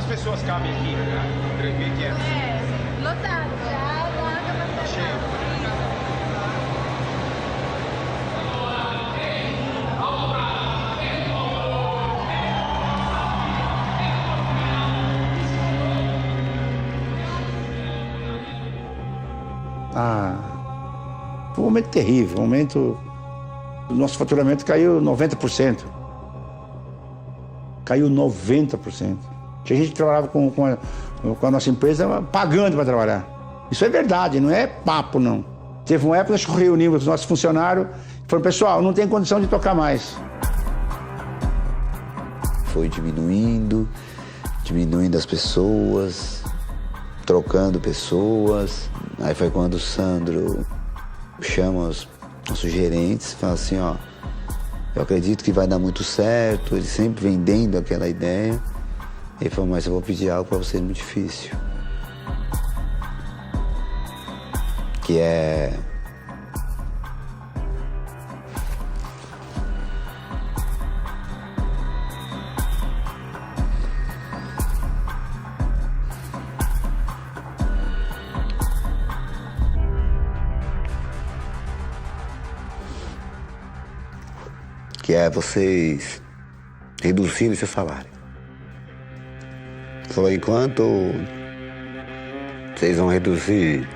Pessoas cabem aqui, né? 3.500. Lotado já, tá cheio. Foi um momento terrível, o nosso faturamento caiu 90%. Caiu 90%. A gente trabalhava com a nossa empresa pagando para trabalhar. Isso é verdade, não é papo, não. Teve uma época que nós reunimos os nossos funcionários e falaram, pessoal, não tem condição de tocar mais. Foi diminuindo as pessoas, trocando pessoas. Aí foi quando o Sandro chama os nossos gerentes e fala assim, ó, eu acredito que vai dar muito certo, ele sempre vendendo aquela ideia. Ele falou, mas eu vou pedir algo para você muito difícil. Que é... que é vocês reduzirem o seu salário. Falou, enquanto vocês vão reduzir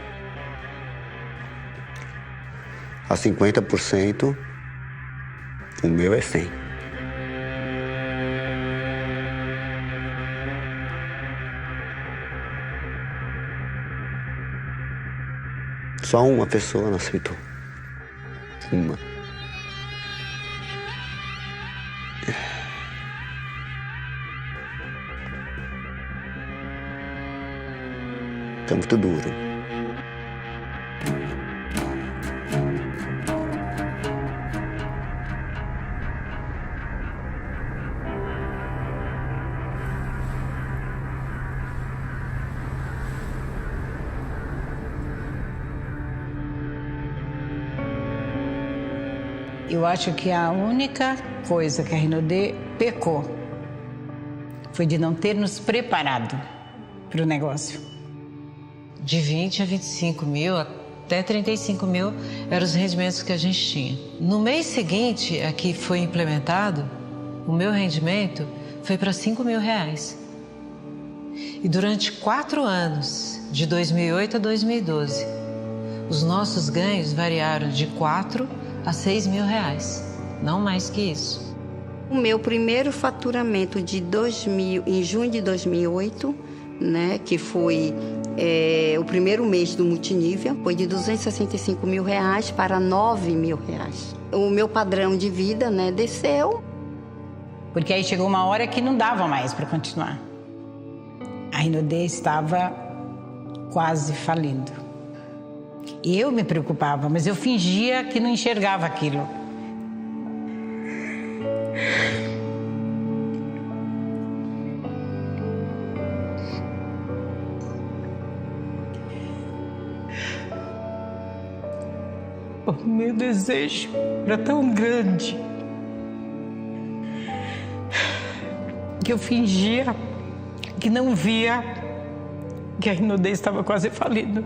a 50%, o meu é 100%. Só uma pessoa não aceitou. Uma. Tá muito duro. Eu acho que a única coisa que a Rinodê pecou foi de não ter nos preparado para o negócio. De 20 a 25 mil, até 35 mil eram os rendimentos que a gente tinha. No mês seguinte, a que foi implementado, o meu rendimento foi para 5 mil reais. E durante 4 anos, de 2008 a 2012, os nossos ganhos variaram de 4 a 6 mil reais, não mais que isso. O meu primeiro faturamento em junho de 2008, né, que foi o primeiro mês do multinível, foi de 265 mil reais para 9 mil reais. O meu padrão de vida, né, desceu. Porque aí chegou uma hora que não dava mais para continuar. A Rinodê estava quase falindo. Eu me preocupava, mas eu fingia que não enxergava aquilo. O meu desejo era tão grande que eu fingia que não via que a Rinodê estava quase falindo.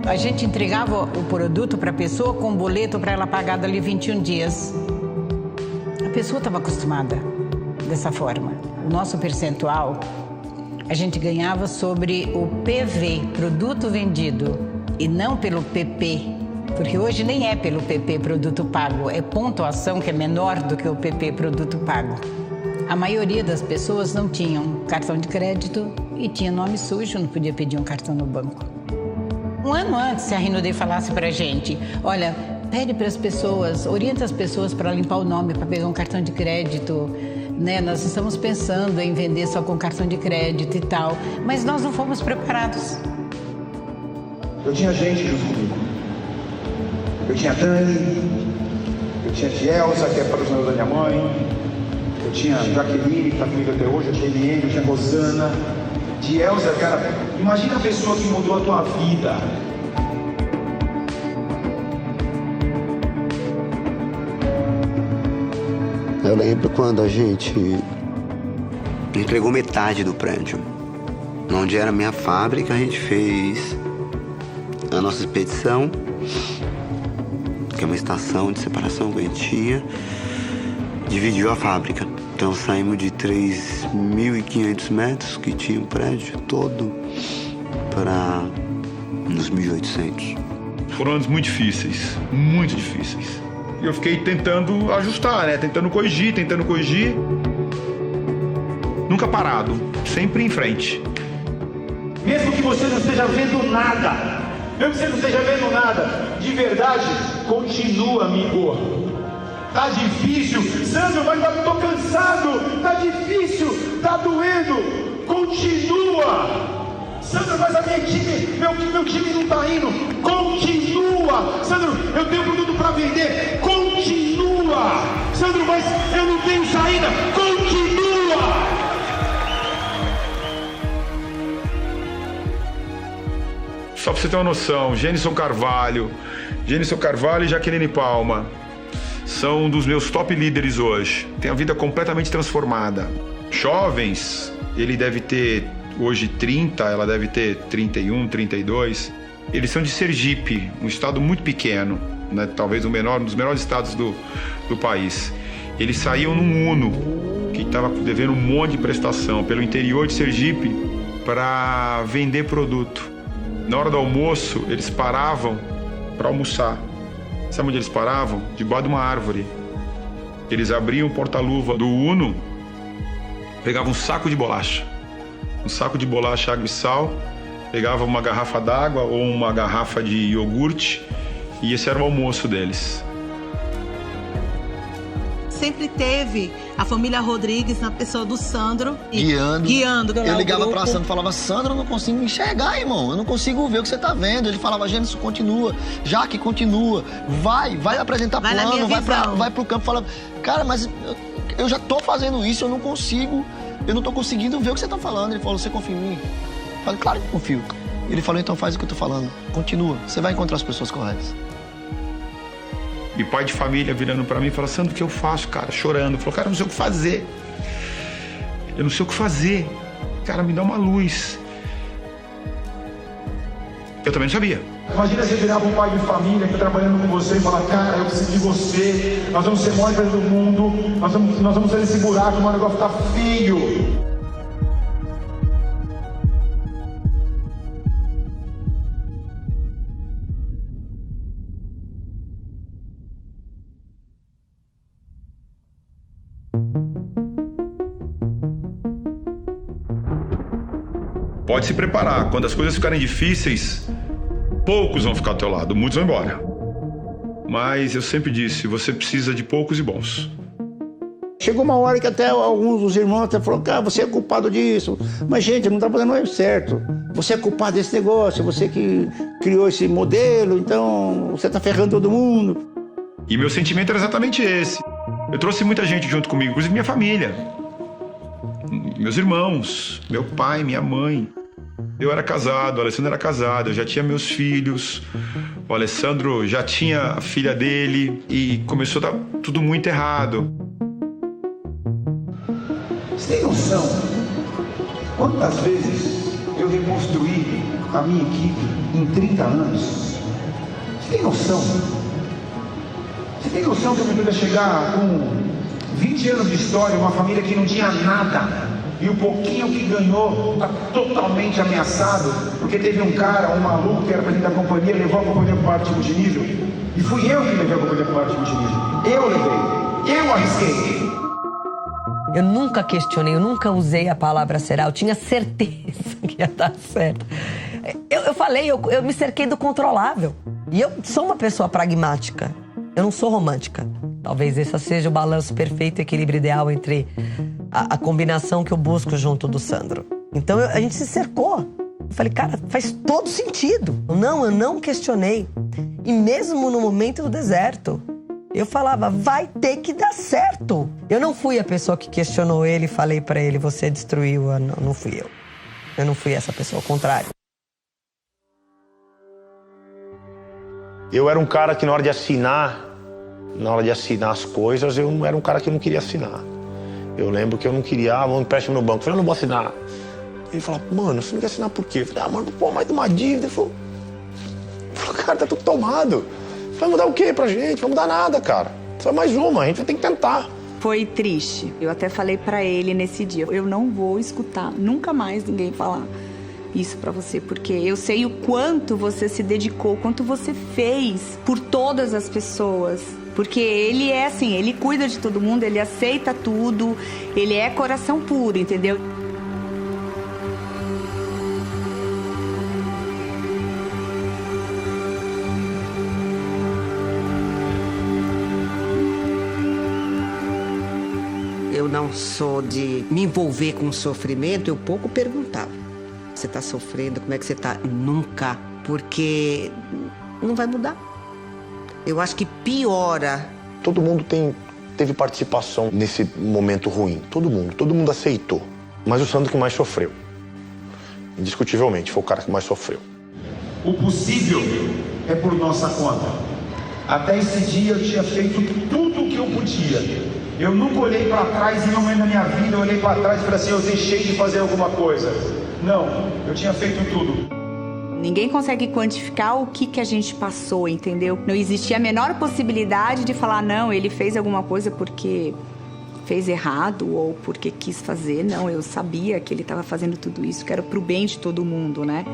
A gente entregava o produto para a pessoa com boleto para ela pagar dali 21 dias. A pessoa estava acostumada dessa forma. O nosso percentual, a gente ganhava sobre o PV, produto vendido, e não pelo PP. Porque hoje nem é pelo PP, produto pago. É pontuação que é menor do que o PP, produto pago. A maioria das pessoas não tinham cartão de crédito e tinha nome sujo, não podia pedir um cartão no banco. Um ano antes, se a Rinodê falasse pra gente, olha, pede para as pessoas, orienta as pessoas para limpar o nome, para pegar um cartão de crédito, né? Nós estamos pensando em vender só com cartão de crédito e tal, mas nós não fomos preparados. Eu tinha gente junto comigo. Eu tinha Dani, eu tinha Elza, que é patrocinadora da minha mãe, eu tinha Jaqueline, que está comigo até hoje, eu tinha Eliane, eu tinha Rosana. De Elza, cara, imagina a pessoa que mudou a tua vida. Eu lembro quando a gente entregou metade do prédio. Onde era a minha fábrica, a gente fez a nossa expedição, que é uma estação de separação que a gente tinha, dividiu a fábrica. Então saímos de 3.500 metros, que tinha o prédio todo, para uns 1.800. Foram anos muito difíceis, muito difíceis. E eu fiquei tentando ajustar, né? Tentando corrigir. Nunca parado, sempre em frente. Mesmo que você não esteja vendo nada, de verdade, continua, amigo. Tá difícil, Sandro, mas eu tô cansado. Tá difícil, tá doendo. Continua. Sandro, mas meu time não tá indo. Continua. Sandro, eu tenho produto para vender. Continua. Sandro, mas eu não tenho saída. Continua. Só pra você ter uma noção, Gênison Carvalho e Jaqueline Palma são um dos meus top líderes hoje. Tem a vida completamente transformada. Jovens, ele deve ter hoje 30, ela deve ter 31, 32. Eles são de Sergipe, um estado muito pequeno, né? Talvez um dos menores estados do país. Eles saíam num Uno, que estava devendo um monte de prestação, pelo interior de Sergipe, para vender produto. Na hora do almoço, eles paravam para almoçar. Sabe onde eles paravam? Debaixo de uma árvore. Eles abriam o porta-luva do Uno, pegavam um saco de bolacha, água e sal, pegavam uma garrafa d'água ou uma garrafa de iogurte, e esse era o almoço deles. Sempre teve a família Rodrigues na pessoa do Sandro guiando. Eu ligava pra Sandro e falava, Sandro, eu não consigo enxergar, irmão. Eu não consigo ver o que você tá vendo. Ele falava, Gênesis, continua. Jaque, continua. Vai apresentar plano, vai pro campo. Falava, cara, mas eu já tô fazendo isso, eu não tô conseguindo ver o que você tá falando. Ele falou, você confia em mim? Eu falei, claro que confio. Ele falou, então faz o que eu tô falando. Continua, você vai encontrar as pessoas corretas. E pai de família virando pra mim e falando, Sandro, o que eu faço, cara? Chorando. Falou, cara, eu não sei o que fazer. Eu não sei o que fazer. Cara, me dá uma luz. Eu também não sabia. Imagina você virar para um pai de família que está trabalhando com você e falar, cara, eu preciso de você, nós vamos ser maiores do mundo, nós vamos fazer esse buraco, o negócio tá feio. Pode se preparar. Quando as coisas ficarem difíceis, poucos vão ficar ao teu lado, muitos vão embora. Mas eu sempre disse, você precisa de poucos e bons. Chegou uma hora que até alguns dos irmãos até falaram, cara, você é culpado disso. Mas, gente, não tá fazendo o certo. Você é culpado desse negócio, você que criou esse modelo, então você tá ferrando todo mundo. E meu sentimento era exatamente esse. Eu trouxe muita gente junto comigo, inclusive minha família. Meus irmãos, meu pai, minha mãe. Eu era casado, o Alessandro era casado, eu já tinha meus filhos. O Alessandro já tinha a filha dele e começou a dar tudo muito errado. Você tem noção quantas vezes eu reconstruí a minha equipe em 30 anos? Você tem noção? Você tem noção que eu poderia chegar com 20 anos de história, uma família que não tinha nada, e o pouquinho que ganhou está totalmente ameaçado, porque teve um cara, um maluco que era presidente da companhia, levou a companhia para o arte multinível, e fui eu que levei a companhia para o arte multinível. Eu levei, eu arrisquei. Eu nunca questionei, eu nunca usei a palavra será, eu tinha certeza que ia dar certo. Eu falei, eu me cerquei do controlável. E eu sou uma pessoa pragmática, eu não sou romântica. Talvez esse seja o balanço perfeito, o equilíbrio ideal entre a combinação que eu busco junto do Sandro. Então a gente se cercou. Eu falei, cara, faz todo sentido. Eu não questionei. E mesmo no momento do deserto, eu falava, vai ter que dar certo. Eu não fui a pessoa que questionou ele e falei pra ele, você destruiu. Não fui eu. Eu não fui essa pessoa, ao contrário. Eu era um cara que na hora de assinar as coisas, eu era um cara que não queria assinar. Eu lembro que eu não queria, vamos empréstimo no banco. Eu falei, eu não vou assinar. Ele falou, mano, você não quer assinar por quê? Eu falei, mano, pô, mais de uma dívida. Ele falou, cara, tá tudo tomado. Vai mudar o quê pra gente? Não vai mudar nada, cara. Só mais uma, a gente vai ter que tentar. Foi triste. Eu até falei pra ele nesse dia, eu não vou escutar nunca mais ninguém falar isso pra você, porque eu sei o quanto você se dedicou, o quanto você fez por todas as pessoas. Porque ele é assim, ele cuida de todo mundo, ele aceita tudo, ele é coração puro, entendeu? Eu não sou de me envolver com sofrimento, eu pouco perguntava. Você tá sofrendo, como é que você tá? Nunca, porque não vai mudar. Eu acho que piora. Todo mundo teve participação nesse momento ruim. Todo mundo aceitou. Mas o Sandro que mais sofreu. Indiscutivelmente, foi o cara que mais sofreu. O possível é por nossa conta. Até esse dia eu tinha feito tudo o que eu podia. Eu nunca olhei para trás em nenhum momento da minha vida, eu olhei para trás e falei assim, eu deixei de fazer alguma coisa. Não, eu tinha feito tudo. Ninguém consegue quantificar o que a gente passou, entendeu? Não existia a menor possibilidade de falar, não, ele fez alguma coisa porque fez errado ou porque quis fazer. Não, eu sabia que ele estava fazendo tudo isso, que era pro bem de todo mundo, né?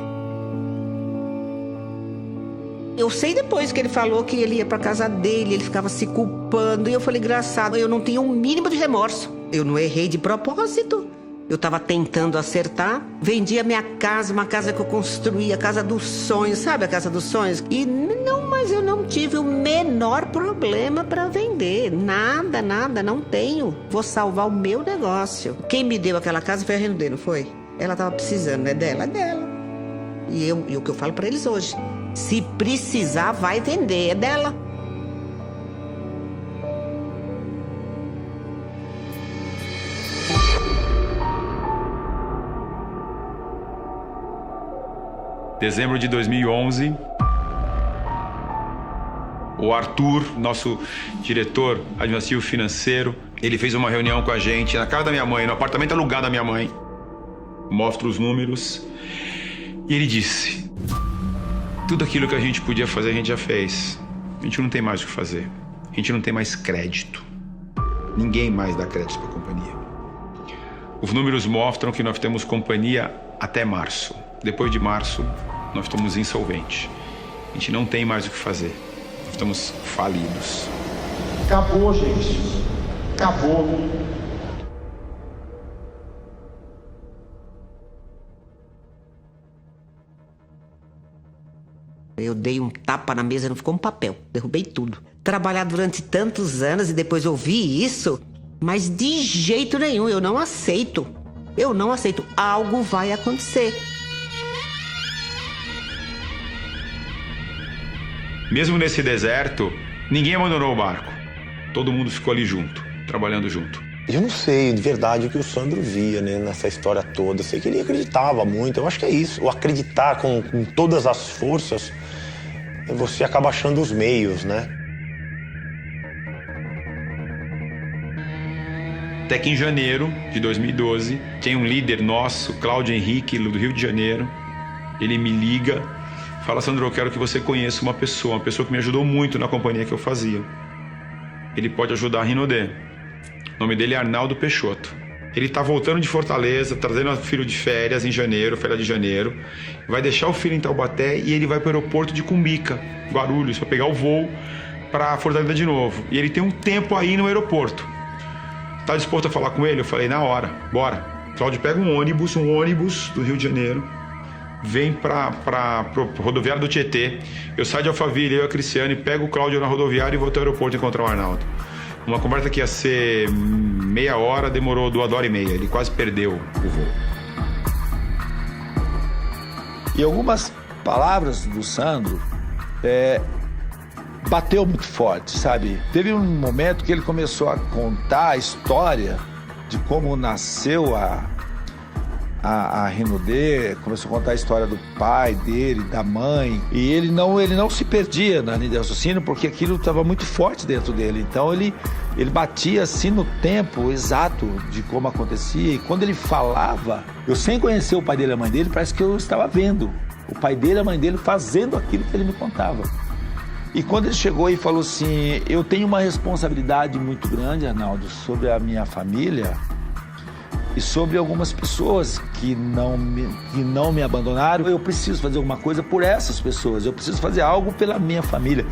Eu sei depois que ele falou que ele ia pra casa dele, ele ficava se culpando. E eu falei, engraçado, eu não tinha um mínimo de remorso. Eu não errei de propósito. Eu estava tentando acertar. Vendi a minha casa, uma casa que eu construí, a casa dos sonhos, sabe a casa dos sonhos? E não, mas eu não tive o menor problema para vender. Nada, não tenho. Vou salvar o meu negócio. Quem me deu aquela casa foi a Renaudet, não foi? Ela estava precisando, não é dela? É dela. E o que eu falo para eles hoje, se precisar, vai vender, é dela. Dezembro de 2011, o Arthur, nosso diretor administrativo financeiro, ele fez uma reunião com a gente na casa da minha mãe, no apartamento alugado da minha mãe. Mostra os números. E ele disse: tudo aquilo que a gente podia fazer, a gente já fez. A gente não tem mais o que fazer. A gente não tem mais crédito. Ninguém mais dá crédito para a companhia. Os números mostram que nós temos companhia até março. Depois de março, nós estamos insolventes. A gente não tem mais o que fazer. Nós estamos falidos. Acabou, gente. Acabou. Eu dei um tapa na mesa, não ficou um papel. Derrubei tudo. Trabalhar durante tantos anos e depois ouvir isso, mas de jeito nenhum, eu não aceito. Eu não aceito. Algo vai acontecer. Mesmo nesse deserto, ninguém abandonou o barco. Todo mundo ficou ali junto, trabalhando junto. Eu não sei de verdade o que o Sandro via, né, nessa história toda. Eu sei que ele acreditava muito. Eu acho que é isso. O acreditar com todas as forças, você acaba achando os meios, né? Até que em janeiro de 2012, tem um líder nosso, Cláudio Henrique, do Rio de Janeiro. Ele me liga, fala: Sandro, eu quero que você conheça uma pessoa que me ajudou muito na companhia que eu fazia. Ele pode ajudar a Rinodê. O nome dele é Arnaldo Peixoto. Ele tá voltando de Fortaleza, trazendo o filho de férias em janeiro, férias de janeiro. Vai deixar o filho em Taubaté e ele vai para o aeroporto de Cumbica, Guarulhos, para pegar o voo para Fortaleza de novo. E ele tem um tempo aí no aeroporto. Tá disposto a falar com ele? Eu falei: na hora, bora. Cláudio pega um ônibus do Rio de Janeiro, vem para rodoviária do Tietê. Eu saio de Alphaville, eu e a Cristiane, pego o Cláudio na rodoviária e vou até o aeroporto encontrar o Arnaldo. Uma conversa que ia ser meia hora, demorou 2h30. Ele quase perdeu o voo. E algumas palavras do Sandro bateu muito forte, sabe? Teve um momento que ele começou a contar a história de como nasceu a Rinodê, começou a contar a história do pai dele, da mãe, e ele não se perdia na linha de raciocínio porque aquilo estava muito forte dentro dele. Então ele batia assim no tempo exato de como acontecia, e quando ele falava, eu sem conhecer o pai dele e a mãe dele, parece que eu estava vendo o pai dele e a mãe dele fazendo aquilo que ele me contava. E quando ele chegou e falou assim: eu tenho uma responsabilidade muito grande, Arnaldo, sobre a minha família e sobre algumas pessoas que não me abandonaram. Eu preciso fazer alguma coisa por essas pessoas, eu preciso fazer algo pela minha família.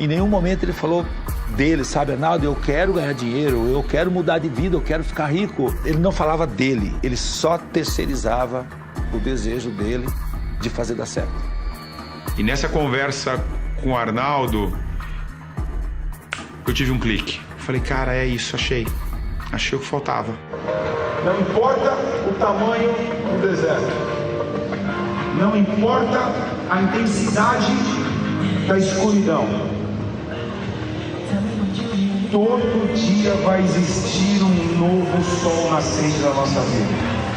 Em nenhum momento ele falou dele, sabe? Arnaldo, eu quero ganhar dinheiro, eu quero mudar de vida, eu quero ficar rico. Ele não falava dele, ele só terceirizava o desejo dele de fazer dar certo. E nessa conversa com o Arnaldo, eu tive um clique. Falei: cara, é isso, achei o que faltava. Não importa o tamanho do deserto, não importa a intensidade da escuridão, todo dia vai existir um novo sol nascente na nossa vida.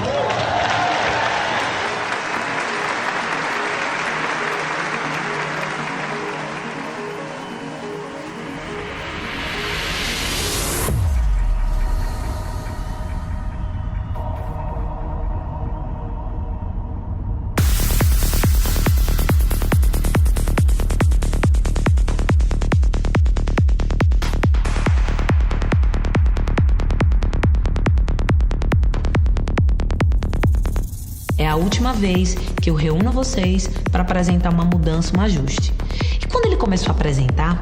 É a última vez que eu reúno vocês para apresentar uma mudança, um ajuste. E quando ele começou a apresentar,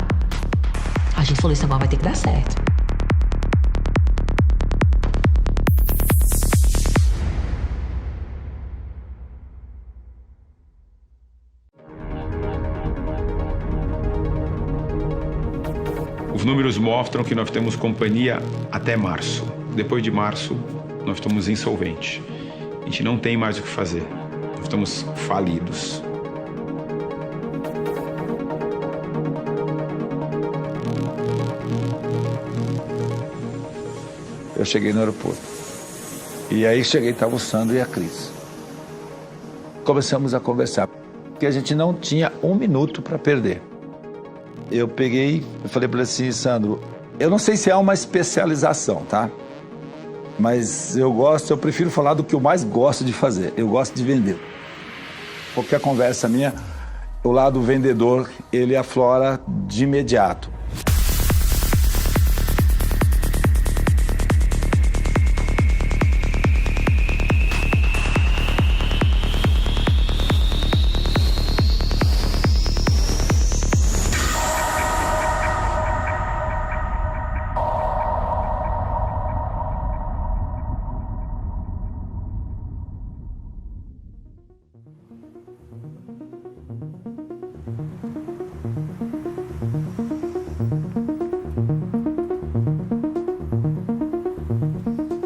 a gente falou: esse negócio vai ter que dar certo. Os números mostram que nós temos companhia até março. Depois de março, nós estamos insolventes. A gente não tem mais o que fazer. Nós estamos falidos. Eu cheguei no aeroporto. E aí estava o Sandro e a Cris. Começamos a conversar. que a gente não tinha 1 minuto para perder. Eu falei para ele assim, Sandro, eu não sei se é uma especialização, tá? Mas eu prefiro falar do que eu mais gosto de fazer. Eu gosto de vender. Qualquer conversa minha, o lado vendedor, ele aflora de imediato.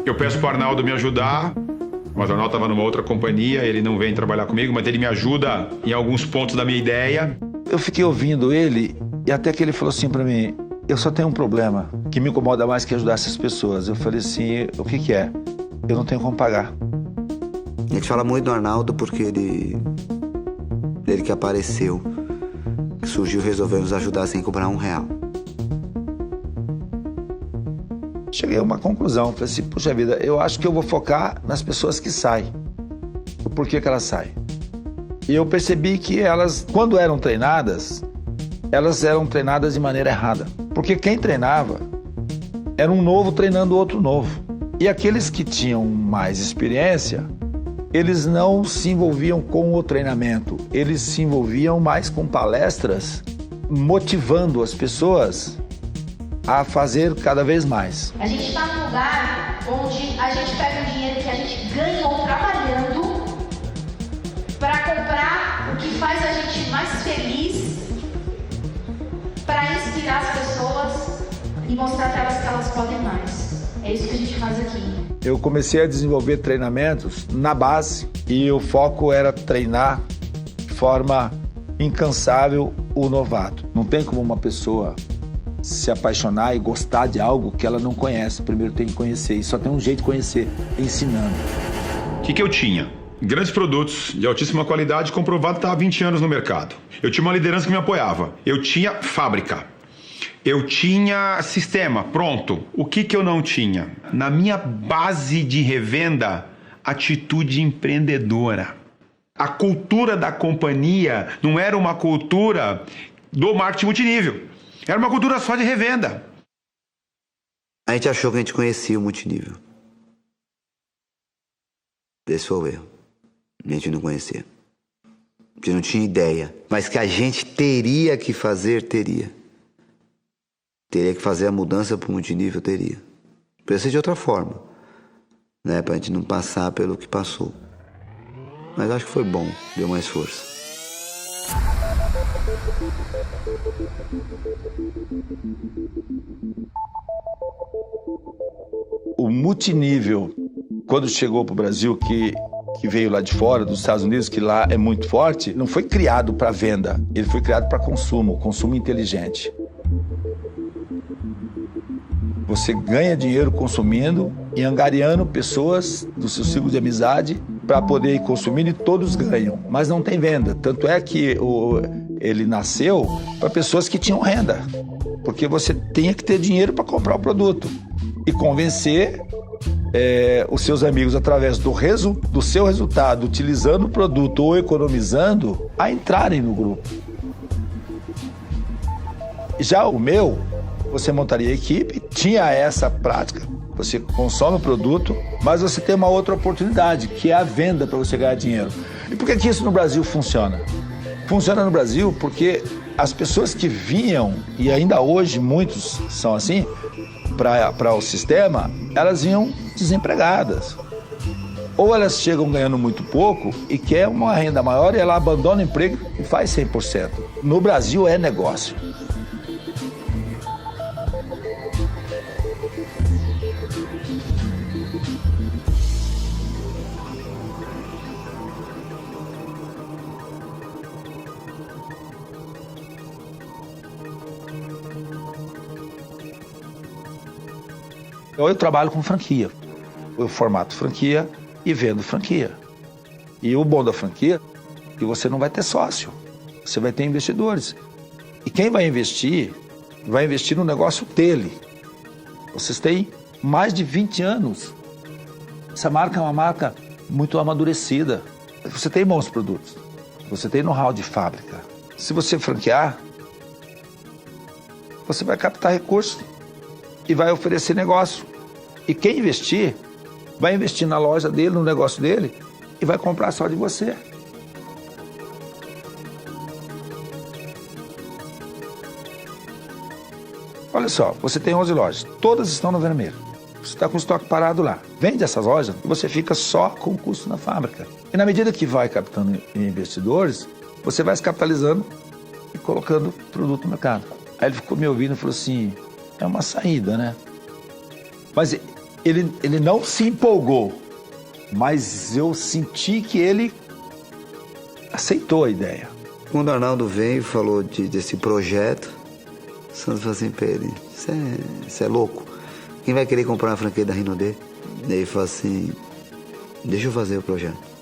Eu peço para o Arnaldo me ajudar, mas o Arnaldo estava numa outra companhia, ele não vem trabalhar comigo, mas ele me ajuda em alguns pontos da minha ideia. Eu fiquei ouvindo ele e até que ele falou assim para mim, eu só tenho um problema que me incomoda mais que ajudar essas pessoas. Eu falei assim, o que é? Eu não tenho como pagar. A gente fala muito do Arnaldo porque ele que apareceu, que surgiu e resolveu nos ajudar sem cobrar R$1. Cheguei a uma conclusão, falei assim, puxa vida, eu acho que eu vou focar nas pessoas que saem. O porquê que elas saem. E eu percebi que elas, quando eram treinadas, elas eram treinadas de maneira errada. Porque quem treinava era um novo treinando outro novo. E aqueles que tinham mais experiência, eles não se envolviam com o treinamento, eles se envolviam mais com palestras, motivando as pessoas a fazer cada vez mais. A gente está num lugar onde a gente pega o dinheiro que a gente ganhou trabalhando para comprar o que faz a gente mais feliz, para inspirar as pessoas e mostrar para elas que elas podem mais. É isso que a gente faz aqui. Eu comecei a desenvolver treinamentos na base e o foco era treinar de forma incansável o novato. Não tem como uma pessoa se apaixonar e gostar de algo que ela não conhece. Primeiro tem que conhecer, e só tem um jeito de conhecer, ensinando. O que eu tinha? Grandes produtos de altíssima qualidade, comprovado que estava há 20 anos no mercado. Eu tinha uma liderança que me apoiava. Eu tinha fábrica. Eu tinha sistema, pronto. O que eu não tinha? Na minha base de revenda, atitude empreendedora. A cultura da companhia não era uma cultura do marketing multinível. Era uma cultura só de revenda. A gente achou que a gente conhecia o multinível. Esse foi o erro. A gente não conhecia. A gente não tinha ideia. Mas que a gente teria que fazer, teria. Teria que fazer a mudança para o multinível, teria. Podia ser de outra forma, né? Para a gente não passar pelo que passou. Mas acho que foi bom, deu mais força. O multinível, quando chegou para o Brasil, que veio lá de fora, dos Estados Unidos, que lá é muito forte, não foi criado para venda, ele foi criado para consumo inteligente. Você ganha dinheiro consumindo e angariando pessoas do seu ciclo de amizade para poder ir consumindo, e todos ganham, mas não tem venda. Tanto é que ele nasceu para pessoas que tinham renda, porque você tinha que ter dinheiro para comprar o produto e convencer os seus amigos através do seu resultado, utilizando o produto ou economizando, a entrarem no grupo. Já o meu, você montaria a equipe, tinha essa prática, você consome o produto, mas você tem uma outra oportunidade, que é a venda para você ganhar dinheiro. E por que isso no Brasil funciona? Funciona no Brasil porque as pessoas que vinham, e ainda hoje muitos são assim, para o sistema, elas vinham desempregadas. Ou elas chegam ganhando muito pouco e quer uma renda maior e ela abandona o emprego e faz 100%. No Brasil é negócio. Eu trabalho com franquia. Eu formato franquia e vendo franquia. E o bom da franquia, Porque você não vai ter sócio, você vai ter investidores. E quem vai investir no negócio dele. Vocês têm mais de 20 anos. Essa marca é uma marca muito amadurecida. Você tem bons produtos, você tem know-how de fábrica. Se você franquear, você vai captar recursos e vai oferecer negócio. E quem investir, vai investir na loja dele, no negócio dele, e vai comprar só de você. Olha só, você tem 11 lojas, todas estão no vermelho. Você está com o estoque parado lá. Vende essas lojas e você fica só com o custo na fábrica. E na medida que vai captando investidores, você vai se capitalizando e colocando produto no mercado. Aí ele ficou me ouvindo e falou assim, é uma saída, né? Mas ele não se empolgou, mas eu senti que ele aceitou a ideia. Quando o Arnaldo veio e falou desse projeto, o Sandro falou assim pra ele, você é louco? Quem vai querer comprar uma franquia da Rinodê? Daí ele falou assim, deixa eu fazer o projeto.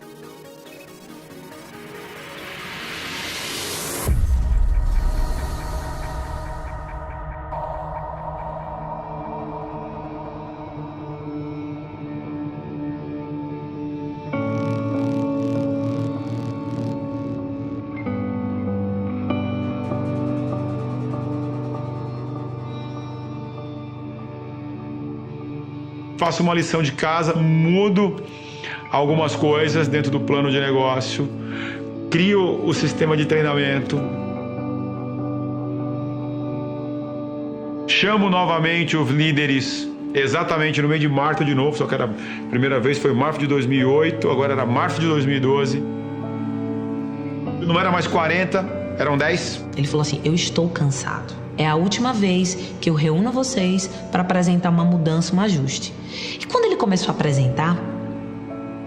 Faço uma lição de casa, mudo algumas coisas dentro do plano de negócio, crio o sistema de treinamento, chamo novamente os líderes exatamente no mês de março de novo, só que a primeira vez foi março de 2008, agora era março de 2012. Não era mais 40, eram 10. Ele falou assim, eu estou cansado. É a última vez que eu reúno vocês para apresentar uma mudança, um ajuste. E quando ele começou a apresentar,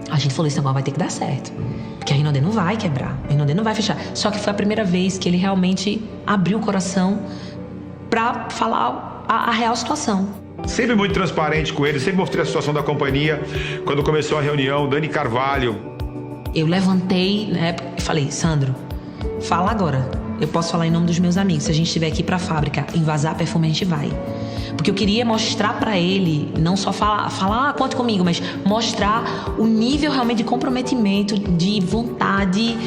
a gente falou, esse negócio vai ter que dar certo. Porque a Rinodê não vai quebrar, a Rinodê não vai fechar. Só que foi a primeira vez que ele realmente abriu o coração para falar a real situação. Sempre muito transparente com ele, sempre mostrei a situação da companhia. Quando começou a reunião, Dani Carvalho. Eu levantei, né, e falei, Sandro, fala agora. Eu posso falar em nome dos meus amigos. Se a gente estiver aqui pra fábrica envasar perfume, a gente vai. Porque eu queria mostrar pra ele, não só falar, conte comigo, mas mostrar o nível realmente de comprometimento, de vontade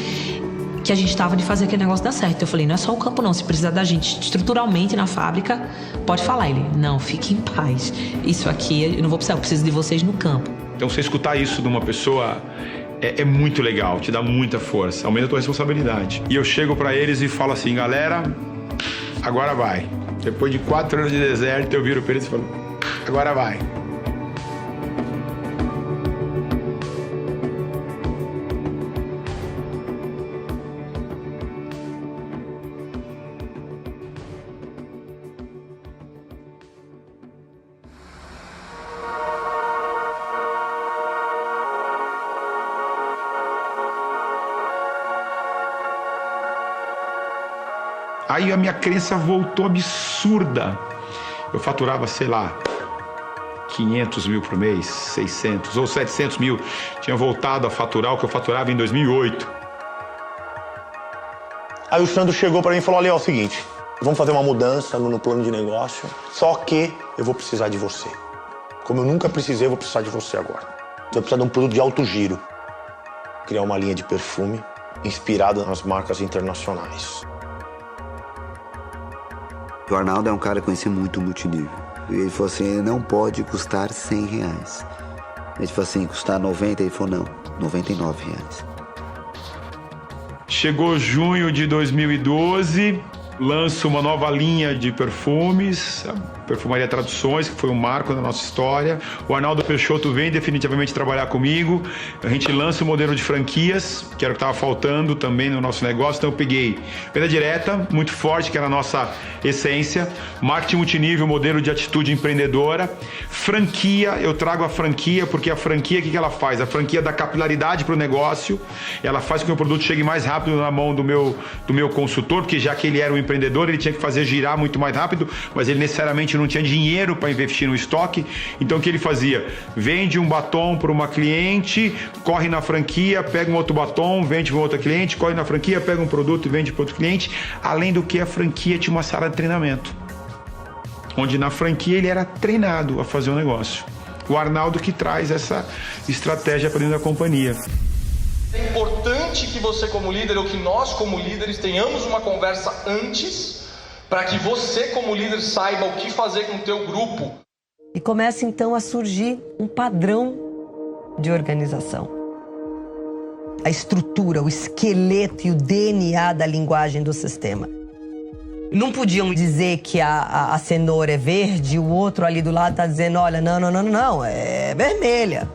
que a gente estava de fazer aquele negócio dar certo. Eu falei, não é só o campo não, se precisar da gente estruturalmente na fábrica, pode falar. Ele, não, fique em paz. Isso aqui, eu não vou precisar, eu preciso de vocês no campo. Então você escutar isso de uma pessoa é muito legal, te dá muita força, aumenta a tua responsabilidade. E eu chego pra eles e falo assim, galera, agora vai. Depois de 4 anos de deserto, eu viro pra eles e falo, agora vai. Aí a minha crença voltou absurda. Eu faturava, sei lá, 500 mil por mês, 600 ou 700 mil. Tinha voltado a faturar o que eu faturava em 2008. Aí o Sandro chegou pra mim e falou, olha, é o seguinte, vamos fazer uma mudança no plano de negócio, só que eu vou precisar de você. Como eu nunca precisei, eu vou precisar de você agora. Eu vou precisar de um produto de alto giro. Criar uma linha de perfume inspirada nas marcas internacionais. O Arnaldo é um cara que conhece muito multinível. E ele falou assim, ele não pode custar R$100. Ele falou assim, custar 90, ele falou, não, R$99. Chegou junho de 2012, lanço uma nova linha de perfumes, a Perfumaria Traduções, que foi um marco na nossa história. O Arnaldo Peixoto vem definitivamente trabalhar comigo. A gente lança o modelo de franquias, que era o que estava faltando também no nosso negócio. Então eu peguei venda direta, muito forte, que era a nossa essência. Marketing multinível, modelo de atitude empreendedora. Franquia, eu trago a franquia, porque a franquia, o que ela faz? A franquia dá capilaridade para o negócio. Ela faz com que o produto chegue mais rápido na mão do meu consultor, porque já que ele era um empreendedor, ele tinha que fazer girar muito mais rápido, mas ele necessariamente não tinha dinheiro para investir no estoque. Então o que ele fazia? Vende um batom para uma cliente, corre na franquia, pega um outro batom, vende para outra cliente, corre na franquia, pega um produto e vende para outro cliente. Além do que, a franquia tinha uma sala de treinamento, onde na franquia ele era treinado a fazer o negócio. O Arnaldo que traz essa estratégia para dentro da companhia. É importante que você como líder, ou que nós como líderes, tenhamos uma conversa antes, para que você como líder saiba o que fazer com o teu grupo. E começa então a surgir um padrão de organização. A estrutura, o esqueleto e o DNA da linguagem do sistema. Não podiam dizer que a cenoura é verde e o outro ali do lado está dizendo, olha, não, é vermelha.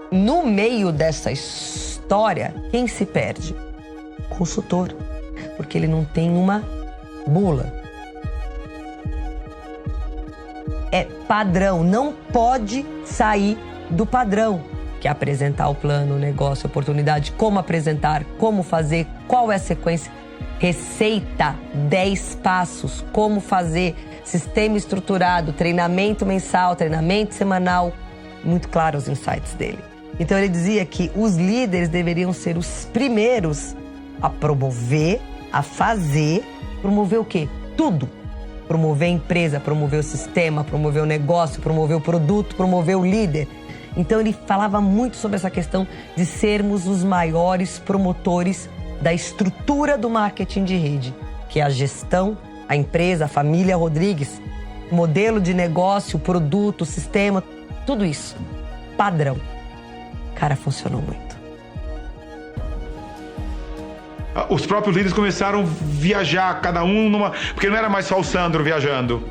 No meio dessa história, quem se perde? O consultor, porque ele não tem uma bula. É padrão, não pode sair do padrão, que é apresentar o plano, o negócio, a oportunidade, como apresentar, como fazer, qual é a sequência. Receita, 10 passos, como fazer, sistema estruturado, treinamento mensal, treinamento semanal, muito claro os insights dele. Então ele dizia que os líderes deveriam ser os primeiros a promover, a fazer, promover o quê? Tudo. Promover a empresa, promover o sistema, promover o negócio, promover o produto, promover o líder. Então ele falava muito sobre essa questão de sermos os maiores promotores da estrutura do marketing de rede, que é a gestão, a empresa, a família Rodrigues, modelo de negócio, o produto, o sistema, tudo isso. Padrão. Cara, funcionou muito. Os próprios líderes começaram a viajar, cada um numa... Porque não era mais só o Sandro viajando.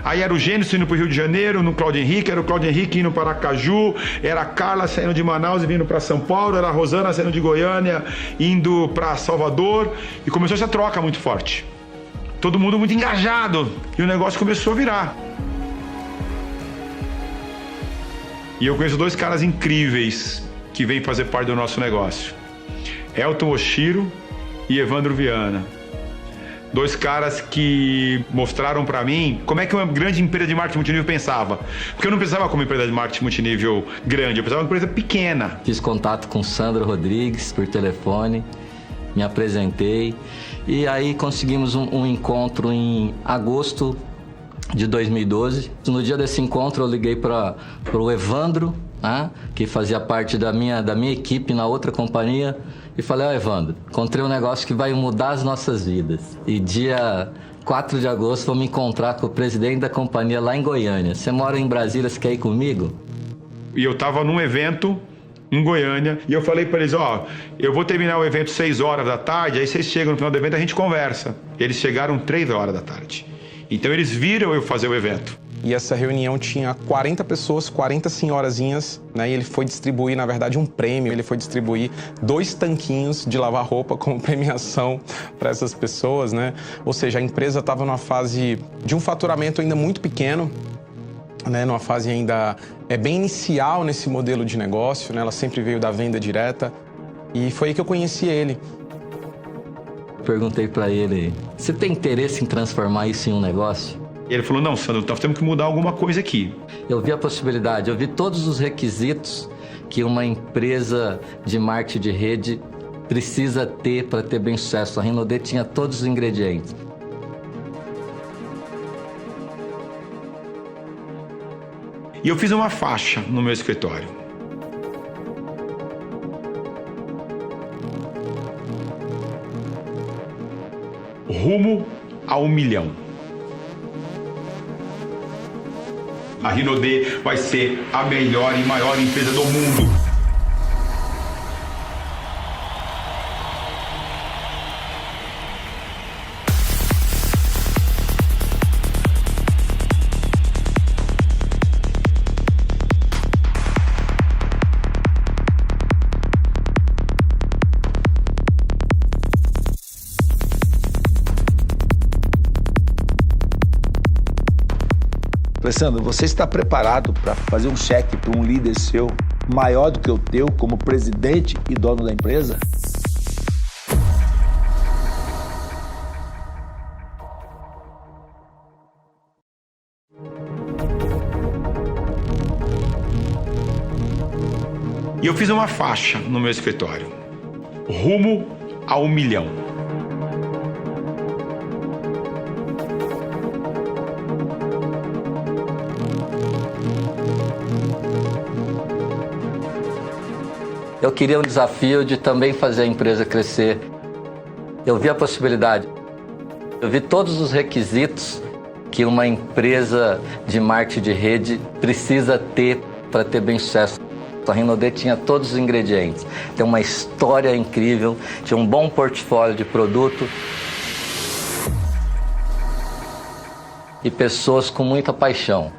Aí era o Gênesis indo para o Rio de Janeiro, no Claudio Henrique, era o Claudio Henrique indo para Aracaju, era a Carla saindo de Manaus e vindo para São Paulo, era a Rosana saindo de Goiânia, indo para Salvador, e começou essa troca muito forte. Todo mundo muito engajado, e o negócio começou a virar. E eu conheço 2 caras incríveis que vêm fazer parte do nosso negócio. Elton Oshiro e Evandro Viana. 2 caras que mostraram para mim como é que uma grande empresa de marketing multinível pensava. Porque eu não pensava como empresa de marketing multinível grande, eu pensava uma empresa pequena. Fiz contato com Sandro Rodrigues por telefone, me apresentei e aí conseguimos um encontro em agosto de 2012. No dia desse encontro eu liguei para o Evandro, que fazia parte da minha equipe na outra companhia, e falei, Evandro, encontrei um negócio que vai mudar as nossas vidas. E dia 4 de agosto vou me encontrar com o presidente da companhia lá em Goiânia. Você mora em Brasília, você quer ir comigo? E eu tava num evento em Goiânia, e eu falei para eles, eu vou terminar o evento 6 horas da tarde, aí vocês chegam no final do evento e a gente conversa. Eles chegaram 3 horas da tarde. Então eles viram eu fazer o evento. E essa reunião tinha 40 pessoas, 40 senhorazinhas, né? E ele foi distribuir, na verdade, um prêmio. Ele foi distribuir 2 tanquinhos de lavar roupa como premiação para essas pessoas, né? Ou seja, a empresa estava numa fase de um faturamento ainda muito pequeno, né? Numa fase ainda bem inicial nesse modelo de negócio, né? Ela sempre veio da venda direta. E foi aí que eu conheci ele. Perguntei para ele, você tem interesse em transformar isso em um negócio? E ele falou, não, Sandro, nós temos que mudar alguma coisa aqui. Eu vi a possibilidade, eu vi todos os requisitos que uma empresa de marketing de rede precisa ter para ter bem sucesso. A Rinode tinha todos os ingredientes. E eu fiz uma faixa no meu escritório. Rumo a 1 milhão. A Rinode vai ser a melhor e maior empresa do mundo. Alessandro, você está preparado para fazer um cheque para um líder seu maior do que o teu como presidente e dono da empresa? E eu fiz uma faixa no meu escritório. Rumo a 1 milhão. Eu queria um desafio de também fazer a empresa crescer. Eu vi a possibilidade. Eu vi todos os requisitos que uma empresa de marketing de rede precisa ter para ter bem sucesso. A Renaudê tinha todos os ingredientes. Tem uma história incrível, tinha um bom portfólio de produto e pessoas com muita paixão.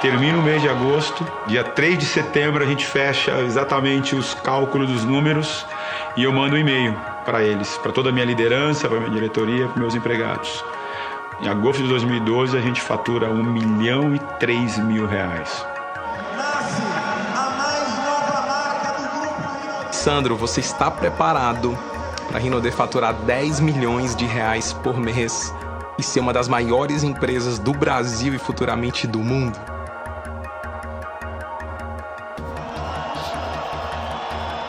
Termina o mês de agosto, dia 3 de setembro a gente fecha exatamente os cálculos dos números e eu mando um e-mail para eles, para toda a minha liderança, para a minha diretoria, para meus empregados. Em agosto de 2012 a gente fatura R$1.003.000. Sandro, você está preparado para a Renaudê faturar R$10 milhões por mês e ser uma das maiores empresas do Brasil e futuramente do mundo?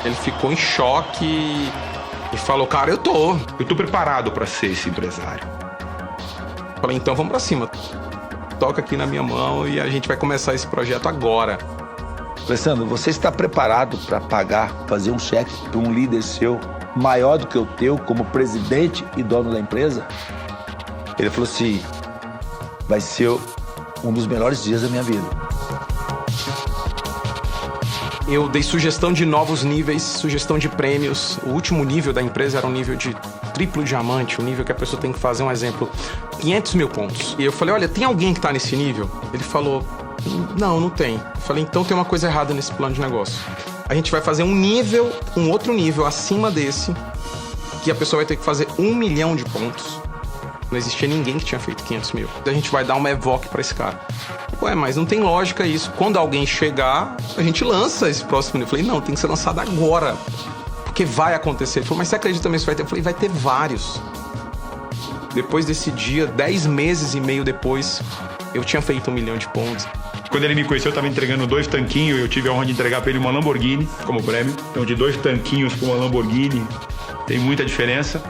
Ele ficou em choque e falou, cara, eu tô preparado para ser esse empresário. Falei, então vamos para cima. Toca aqui na minha mão e a gente vai começar esse projeto agora. Alessandro, você está preparado para fazer um cheque para um líder seu maior do que o teu como presidente e dono da empresa? Ele falou assim, vai ser um dos melhores dias da minha vida. Eu dei sugestão de novos níveis, sugestão de prêmios. O último nível da empresa era um nível de triplo diamante, o nível que a pessoa tem que fazer, um exemplo, 500 mil pontos. E eu falei, olha, tem alguém que tá nesse nível? Ele falou, não tem. Eu falei, então tem uma coisa errada nesse plano de negócio. A gente vai fazer um outro nível acima desse, que a pessoa vai ter que fazer 1 milhão de pontos. Não existia ninguém que tinha feito 500 mil. A gente vai dar uma evoque pra esse cara. Ué, mas não tem lógica isso. Quando alguém chegar, a gente lança esse próximo nível. Eu falei, não, tem que ser lançado agora. Porque vai acontecer. Ele falou, mas você acredita mesmo que vai ter? Eu falei, vai ter vários. Depois desse dia, 10 meses e meio depois, eu tinha feito 1 milhão de pontos. Quando ele me conheceu, eu estava entregando 2 tanquinhos. Eu tive a honra de entregar para ele uma Lamborghini como prêmio. Então, de 2 tanquinhos para uma Lamborghini, tem muita diferença.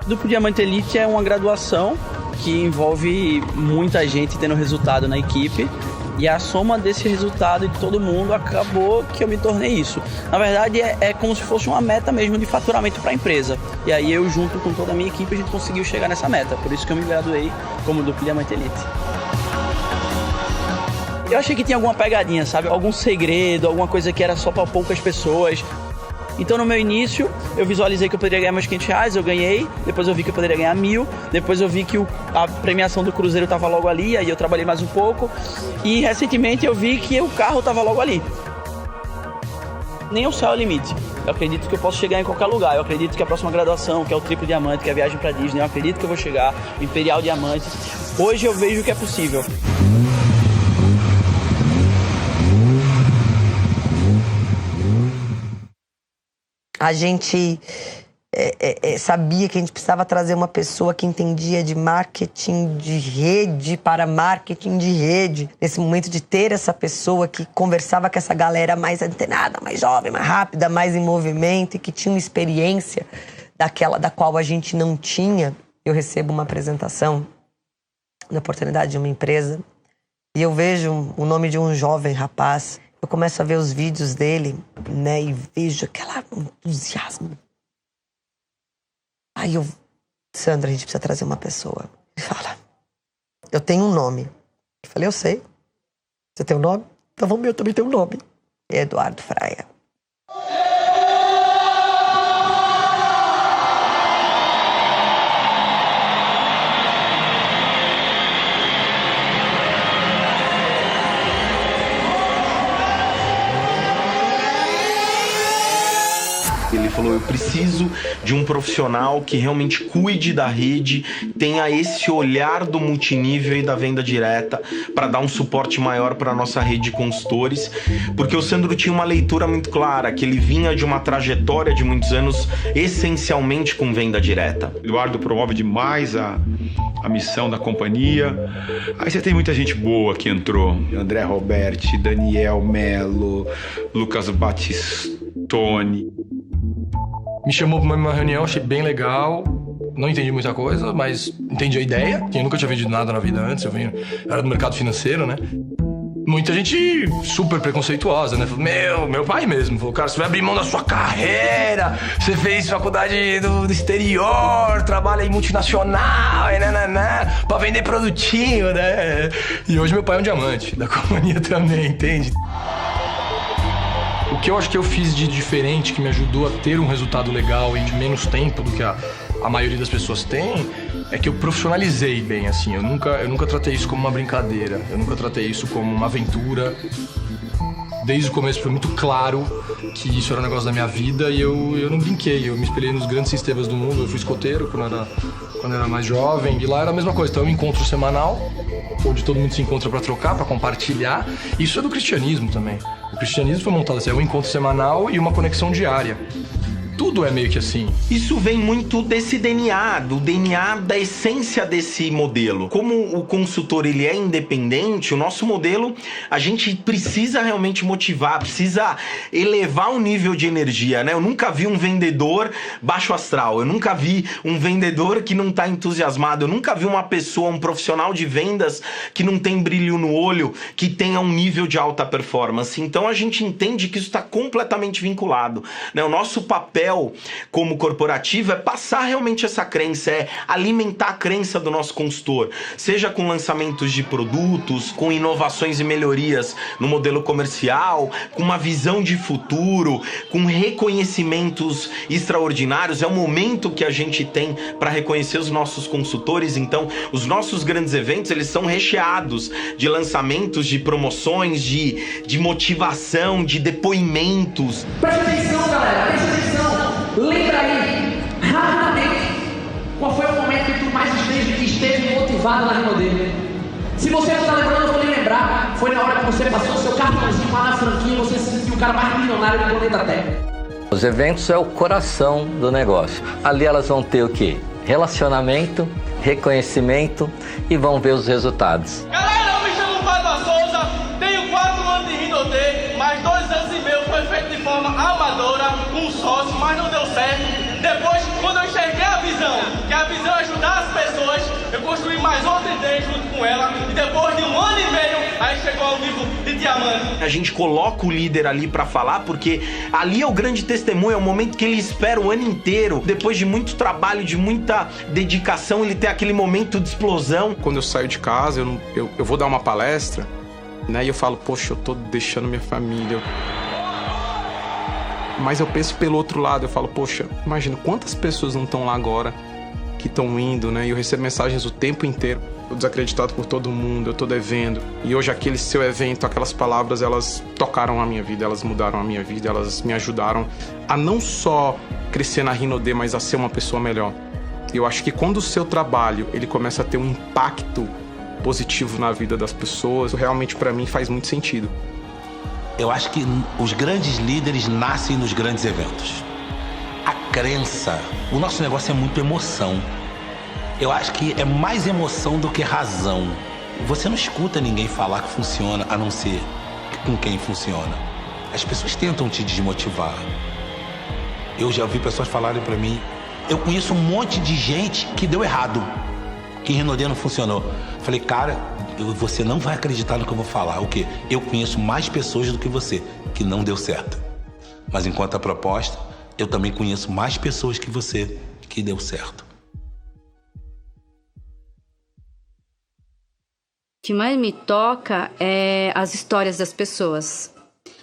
Duplo Diamante Elite é uma graduação que envolve muita gente tendo resultado na equipe e a soma desse resultado de todo mundo acabou que eu me tornei isso. Na verdade é como se fosse uma meta mesmo de faturamento para a empresa. E aí eu junto com toda a minha equipe a gente conseguiu chegar nessa meta. Por isso que eu me graduei como Duplo Diamante Elite. Eu achei que tinha alguma pegadinha, sabe? Algum segredo, alguma coisa que era só para poucas pessoas. Então no meu início, eu visualizei que eu poderia ganhar meus R$500, eu ganhei. Depois eu vi que eu poderia ganhar 1.000. Depois eu vi que a premiação do cruzeiro estava logo ali, aí eu trabalhei mais um pouco. E recentemente eu vi que o carro estava logo ali. Nem o céu é o limite. Eu acredito que eu posso chegar em qualquer lugar. Eu acredito que a próxima graduação, que é o Triplo Diamante, que é a viagem para Disney, eu acredito que eu vou chegar. Imperial Diamante. Hoje eu vejo que é possível. A gente sabia que a gente precisava trazer uma pessoa que entendia de marketing de rede para marketing de rede. Nesse momento de ter essa pessoa que conversava com essa galera mais antenada, mais jovem, mais rápida, mais em movimento e que tinha uma experiência da qual a gente não tinha. Eu recebo uma apresentação na oportunidade de uma empresa e eu vejo o nome de um jovem rapaz. Eu começo a ver os vídeos dele, né, e vejo aquele entusiasmo. Aí eu, Sandra, a gente precisa trazer uma pessoa. Ele fala, eu tenho um nome. Eu falei, eu sei. Você tem um nome? Então o meu também tem um nome. Eduardo Fraia. Ele falou, eu preciso de um profissional que realmente cuide da rede, tenha esse olhar do multinível e da venda direta para dar um suporte maior para a nossa rede de consultores, porque o Sandro tinha uma leitura muito clara, que ele vinha de uma trajetória de muitos anos essencialmente com venda direta. Eduardo promove demais a missão da companhia. Aí você tem muita gente boa que entrou. André Roberti, Daniel Melo, Lucas Batistoni. Me chamou para uma reunião, achei bem legal. Não entendi muita coisa, mas entendi a ideia. Eu nunca tinha vendido nada na vida antes, era do mercado financeiro, né? Muita gente super preconceituosa, né? Falou, meu pai mesmo falou, cara, você vai abrir mão da sua carreira, você fez faculdade do exterior, trabalha em multinacional, pra vender produtinho, né? E hoje meu pai é um diamante da companhia também, entende? O que eu acho que eu fiz de diferente, que me ajudou a ter um resultado legal e de menos tempo do que a maioria das pessoas tem, é que eu profissionalizei bem, assim. Eu nunca tratei isso como uma brincadeira, eu nunca tratei isso como uma aventura. Desde o começo foi muito claro que isso era um negócio da minha vida e eu não brinquei. Eu me espelhei nos grandes sistemas do mundo. Eu fui escoteiro quando era mais jovem e lá era a mesma coisa. Então é um encontro semanal, onde todo mundo se encontra para trocar, para compartilhar. Isso é do cristianismo também. O cristianismo foi montado assim, é um encontro semanal e uma conexão diária. Tudo é meio que assim. Isso vem muito desse DNA, do DNA da essência desse modelo. Como o consultor ele é independente, o nosso modelo, a gente precisa realmente motivar, precisa elevar o nível de energia, né? Eu nunca vi um vendedor baixo astral, eu nunca vi um vendedor que não está entusiasmado, eu nunca vi uma pessoa, um profissional de vendas que não tem brilho no olho, que tenha um nível de alta performance. Então a gente entende que isso está completamente vinculado, né? O nosso papel como corporativo é passar realmente essa crença, é alimentar a crença do nosso consultor, seja com lançamentos de produtos, com inovações e melhorias no modelo comercial, com uma visão de futuro, com reconhecimentos extraordinários. É o momento que a gente tem para reconhecer os nossos consultores. Então, os nossos grandes eventos, eles são recheados de lançamentos, de promoções, de motivação, de depoimentos. Presta atenção, galera, presta atenção. Lembra aí, rapidamente, qual foi o momento que tu mais esteve motivado na Renaudet? Se você não está lembrando, eu vou lhe lembrar. Foi na hora que você passou seu cartãozinho lá na franquia e você se sentiu o cara mais milionário do planeta Terra. Os eventos é o coração do negócio. Ali elas vão ter o quê? Relacionamento, reconhecimento e vão ver os resultados. Galera, eu me chamo Fábio Souza, tenho 4 anos de Renaudet, mais 2 anos e meio foi feito de forma amadora, com sócio, mas não deu certo. Depois, quando eu enxerguei a visão, que a visão é ajudar as pessoas, eu construí mais outra ideia junto com ela, e depois de 1 ano e meio, aí chegou ao nível de diamante. A gente coloca o líder ali pra falar, porque ali é o grande testemunho, é o momento que ele espera o ano inteiro, depois de muito trabalho, de muita dedicação, ele tem aquele momento de explosão. Quando eu saio de casa, eu vou dar uma palestra, né, e eu falo, poxa, eu tô deixando minha família. Mas eu penso pelo outro lado, eu falo, poxa, imagina quantas pessoas não estão lá agora, que estão indo, né? E eu recebo mensagens o tempo inteiro. Eu desacreditado por todo mundo, eu tô devendo. E hoje aquele seu evento, aquelas palavras, elas tocaram a minha vida, elas mudaram a minha vida, elas me ajudaram a não só crescer na Renaudet, mas a ser uma pessoa melhor. E eu acho que quando o seu trabalho, ele começa a ter um impacto positivo na vida das pessoas, realmente para mim faz muito sentido. Eu acho que os grandes líderes nascem nos grandes eventos. A crença, o nosso negócio é muito emoção. Eu acho que é mais emoção do que razão. Você não escuta ninguém falar que funciona, a não ser com quem funciona. As pessoas tentam te desmotivar. Eu já ouvi pessoas falarem pra mim, eu conheço um monte de gente que deu errado, que Renaudet não funcionou. Falei, cara, você não vai acreditar no que eu vou falar. O quê? Eu conheço mais pessoas do que você, que não deu certo. Mas enquanto a proposta, eu também conheço mais pessoas que você, que deu certo. que mais me toca é as histórias das pessoas.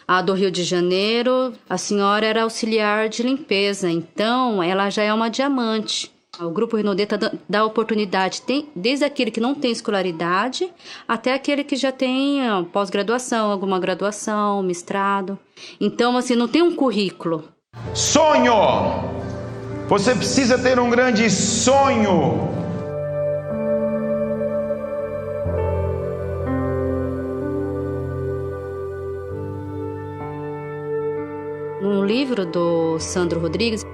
A do Rio de Janeiro, a senhora era auxiliar de limpeza, então ela já é uma diamante. O Grupo Renaudet dá oportunidade, desde aquele que não tem escolaridade até aquele que já tem pós-graduação, alguma graduação, mestrado. Então, assim, não tem um currículo. Sonho! Você precisa ter um grande sonho. No livro do Sandro Rodrigues,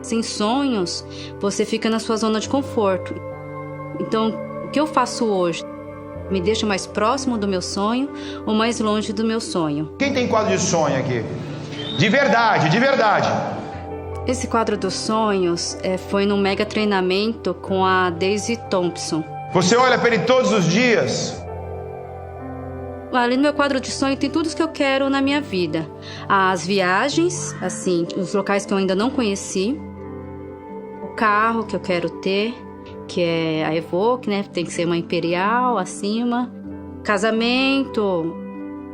sem sonhos, você fica na sua zona de conforto. Então, o que eu faço hoje? Me deixa mais próximo do meu sonho ou mais longe do meu sonho? Quem tem quadro de sonho aqui? De verdade, de verdade. Esse quadro dos sonhos foi num mega treinamento com a Daisy Thompson. Você olha para ele todos os dias? Ali no meu quadro de sonho tem tudo isso que eu quero na minha vida. As viagens, assim, os locais que eu ainda não conheci. O carro que eu quero ter, que é a Evoque, né? Tem que ser uma Imperial acima. Casamento,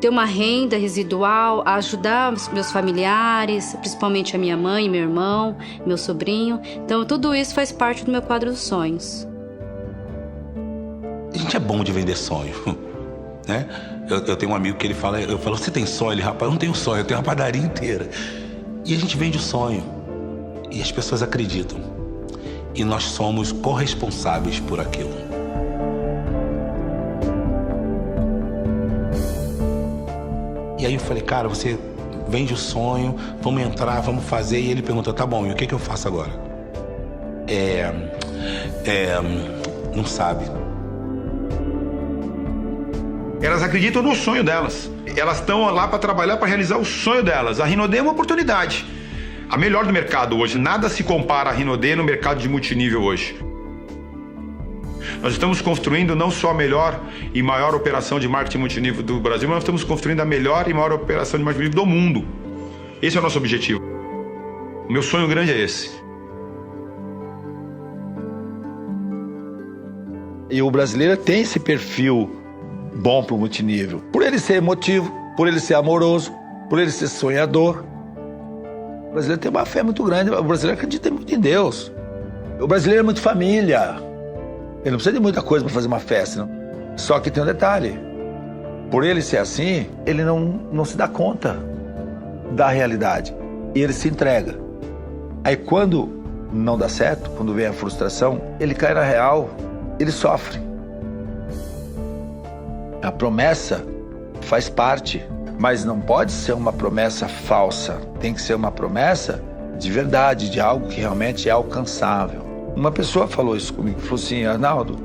ter uma renda residual, ajudar os meus familiares, principalmente a minha mãe, meu irmão, meu sobrinho. Então tudo isso faz parte do meu quadro dos sonhos. A gente é bom de vender sonho, né? Eu tenho um amigo que ele fala, eu falo, você tem sonho? Ele, rapaz, eu não tenho sonho, eu tenho uma padaria inteira. E a gente vende o sonho. E as pessoas acreditam. E nós somos corresponsáveis por aquilo. E aí eu falei, cara, você vende o sonho, vamos entrar, vamos fazer. E ele perguntou, tá bom, e o que eu faço agora? Não sabe. Elas acreditam no sonho delas. Elas estão lá para trabalhar, para realizar o sonho delas. A Renaudet é uma oportunidade. A melhor do mercado hoje. Nada se compara a Renaudet no mercado de multinível hoje. Nós estamos construindo não só a melhor e maior operação de marketing multinível do Brasil, mas nós estamos construindo a melhor e maior operação de marketing multinível do mundo. Esse é o nosso objetivo. O meu sonho grande é esse. E o brasileiro tem esse perfil bom para o multinível. Por ele ser emotivo, por ele ser amoroso, por ele ser sonhador. O brasileiro tem uma fé muito grande, o brasileiro acredita muito em Deus. O brasileiro é muito família. Ele não precisa de muita coisa para fazer uma festa, não. Só que tem um detalhe. Por ele ser assim, ele não se dá conta da realidade. E ele se entrega. Aí quando não dá certo, quando vem a frustração, ele cai na real, ele sofre. A promessa faz parte, mas não pode ser uma promessa falsa. Tem que ser uma promessa de verdade, de algo que realmente é alcançável. Uma pessoa falou isso comigo, falou assim, Arnaldo,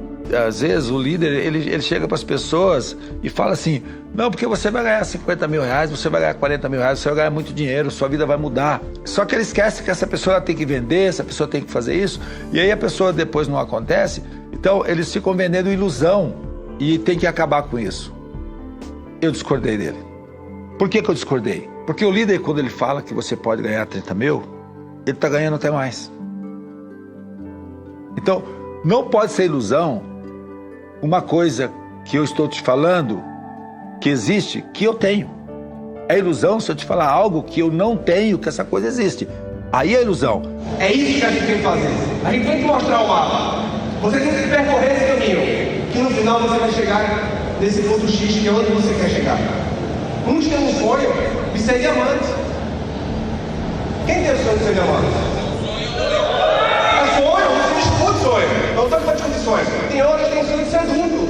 às vezes o líder, ele chega para as pessoas e fala assim, não, porque você vai ganhar 50 mil reais, você vai ganhar 40 mil reais, você vai ganhar muito dinheiro, sua vida vai mudar. Só que ele esquece que essa pessoa tem que vender, essa pessoa tem que fazer isso, e aí a pessoa depois não acontece, então eles ficam vendendo ilusão. E tem que acabar com isso. Eu discordei dele. Por que eu discordei? Porque o líder, quando ele fala que você pode ganhar 30 mil, ele está ganhando até mais. Então, não pode ser ilusão uma coisa que eu estou te falando que existe, que eu tenho. É ilusão se eu te falar algo que eu não tenho, que essa coisa existe. Aí é ilusão. É isso que a gente tem que fazer. A gente tem que mostrar o mapa. Você tem que percorrer esse caminho. Que no final você vai chegar nesse ponto X, que é onde você quer chegar. Uns têm um sonho de ser diamante. Quem tem o sonho de ser diamante? É sonho, você discute sonho. Não estou para discutir sonho. Tem outros que têm sonho de ser adulto.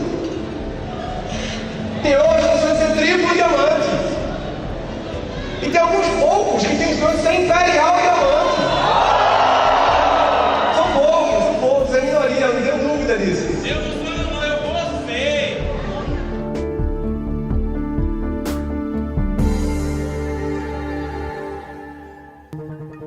Tem outros que têm sonho de ser triplo diamante. E tem alguns poucos que têm sonho de ser imperial diamante. São poucos, é minoria, não tenho dúvida disso.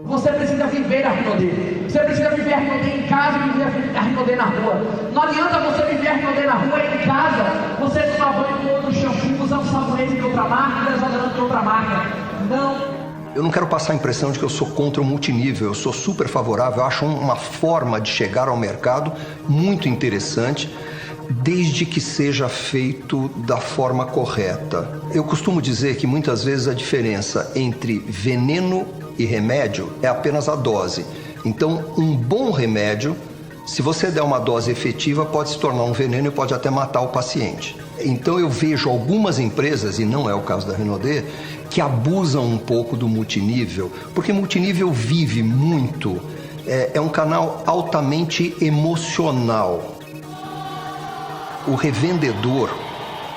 Você precisa viver a Renaudet. Você precisa viver a Renaudet em casa e viver a Renaudet na rua. Não adianta você viver a Renaudet na rua e em casa você tomar banho com outro shampoo, usando sabonete de outra marca, desodorante de outra marca. Não. Eu não quero passar a impressão de que eu sou contra o multinível. Eu sou super favorável. Eu acho uma forma de chegar ao mercado muito interessante. desde que seja feito da forma correta. Eu costumo dizer que muitas vezes a diferença entre veneno e remédio é apenas a dose. Então, um bom remédio, se você der uma dose efetiva, pode se tornar um veneno e pode até matar o paciente. Então eu vejo algumas empresas, e não é o caso da Renaudê, que abusam um pouco do multinível, porque multinível vive muito, é um canal altamente emocional. O revendedor,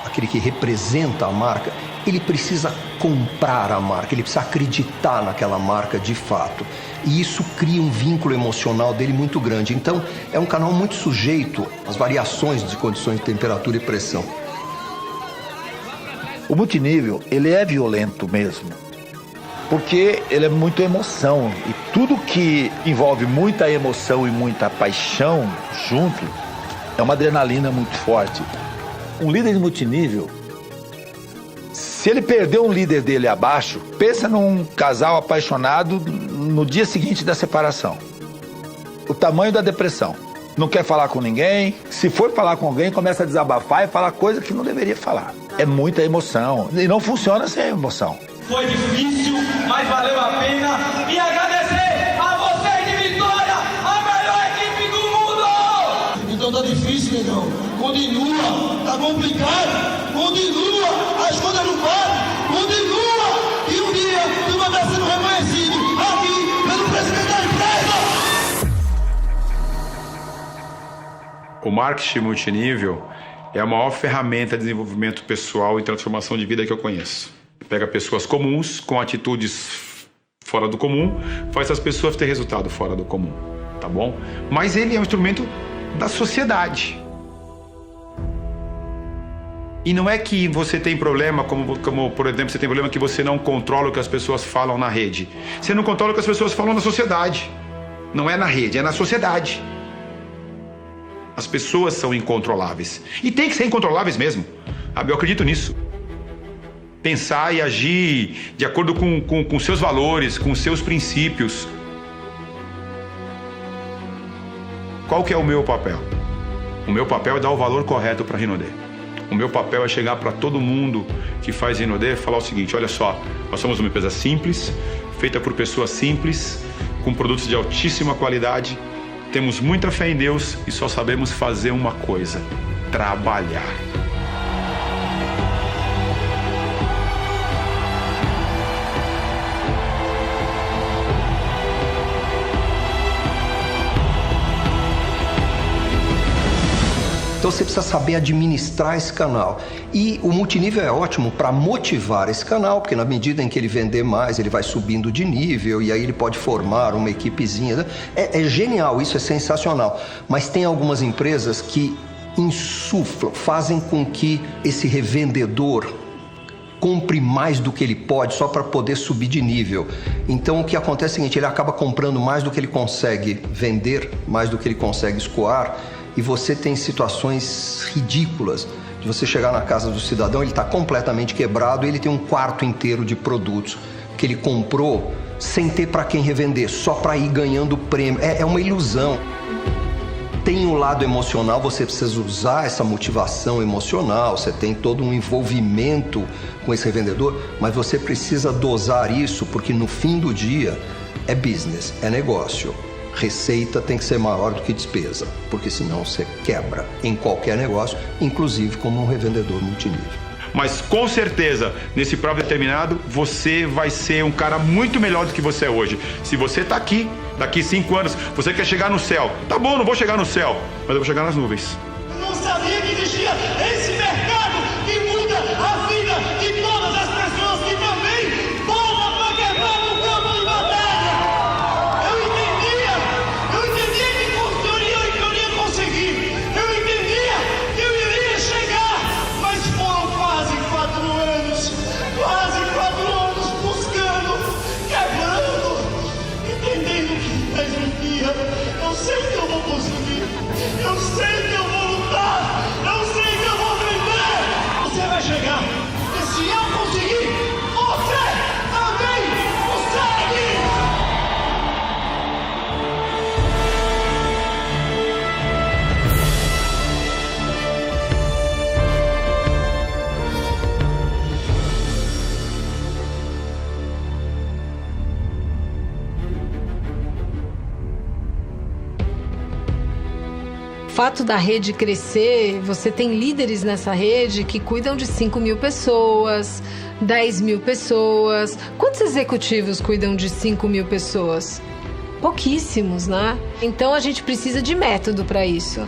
aquele que representa a marca, ele precisa comprar a marca, ele precisa acreditar naquela marca de fato. E isso cria um vínculo emocional dele muito grande. Então, é um canal muito sujeito às variações de condições de temperatura e pressão. O multinível, ele é violento mesmo, porque ele é muito emoção. E tudo que envolve muita emoção e muita paixão junto, é uma adrenalina muito forte. Um líder de multinível, se ele perder um líder dele abaixo, pensa num casal apaixonado no dia seguinte da separação. O tamanho da depressão. Não quer falar com ninguém. Se for falar com alguém, começa a desabafar e falar coisa que não deveria falar. É muita emoção. E não funciona sem emoção. Foi difícil, mas valeu a pena. E agradecer a vocês de Vitória, a melhor equipe do mundo! Então tá difícil, negão. Continua. Tá complicado. Continua. As coisas não param. Continua. E um dia tu vai estar sendo reconhecido aqui pelo presidente da empresa. O marketing multinível é a maior ferramenta de desenvolvimento pessoal e transformação de vida que eu conheço. Pega pessoas comuns com atitudes fora do comum, faz as pessoas ter resultado fora do comum, tá bom? Mas ele é um instrumento da sociedade. E não é que você tem problema, como por exemplo, você tem problema que você não controla o que as pessoas falam na rede. Você não controla o que as pessoas falam na sociedade. Não é na rede, é na sociedade. As pessoas são incontroláveis. E tem que ser incontroláveis mesmo. Eu acredito nisso. Pensar e agir de acordo com seus valores, com seus princípios. Qual que é o meu papel? O meu papel é dar o valor correto para a Renaudê. O meu papel é chegar para todo mundo que faz Renaudê e falar o seguinte: olha só, nós somos uma empresa simples, feita por pessoas simples, com produtos de altíssima qualidade. Temos muita fé em Deus e só sabemos fazer uma coisa: trabalhar. Então você precisa saber administrar esse canal. E o multinível é ótimo para motivar esse canal, porque na medida em que ele vender mais, ele vai subindo de nível e aí ele pode formar uma equipezinha. É genial, isso é sensacional. Mas tem algumas empresas que insuflam, fazem com que esse revendedor compre mais do que ele pode só para poder subir de nível. Então o que acontece é o seguinte: ele acaba comprando mais do que ele consegue vender, mais do que ele consegue escoar. E você tem situações ridículas de você chegar na casa do cidadão, ele está completamente quebrado e ele tem um quarto inteiro de produtos que ele comprou sem ter para quem revender, só para ir ganhando prêmio. É uma ilusão. Tem um lado emocional, você precisa usar essa motivação emocional, você tem todo um envolvimento com esse revendedor, mas você precisa dosar isso, porque no fim do dia é business, é negócio. Receita tem que ser maior do que despesa, porque senão você quebra em qualquer negócio, inclusive como um revendedor multinível. Mas com certeza, nesse prazo determinado, você vai ser um cara muito melhor do que você é hoje. Se você está aqui, daqui 5 anos, você quer chegar no céu. Tá bom, não vou chegar no céu, mas eu vou chegar nas nuvens. Eu não sabia que existia esse mercado que muda a vida de todas as pessoas que também voltam para quebrar no campo de batalha. Eu entendia que eu iria conseguir. Eu entendia que eu iria chegar, mas foram quase 4 anos buscando, quebrando, entendendo que mais um dia eu sei que eu vou conseguir. Eu sei que eu vou lutar, eu sei que eu fato da rede crescer, você tem líderes nessa rede que cuidam de 5 mil pessoas, 10 mil pessoas. Quantos executivos cuidam de 5 mil pessoas? Pouquíssimos, né? Então a gente precisa de método para isso.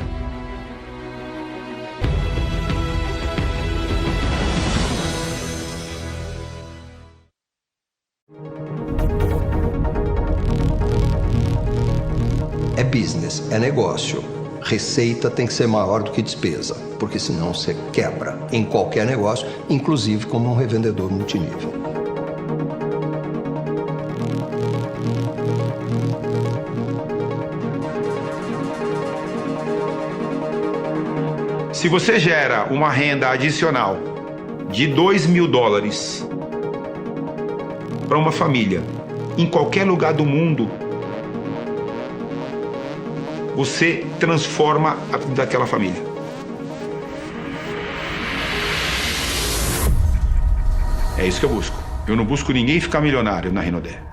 É business, é negócio. Receita tem que ser maior do que despesa, porque senão você quebra em qualquer negócio, inclusive como um revendedor multinível. Se você gera uma renda adicional de $2.000 para uma família em qualquer lugar do mundo, você transforma a vida daquela família. É isso que eu busco. Eu não busco ninguém ficar milionário na Rinodé.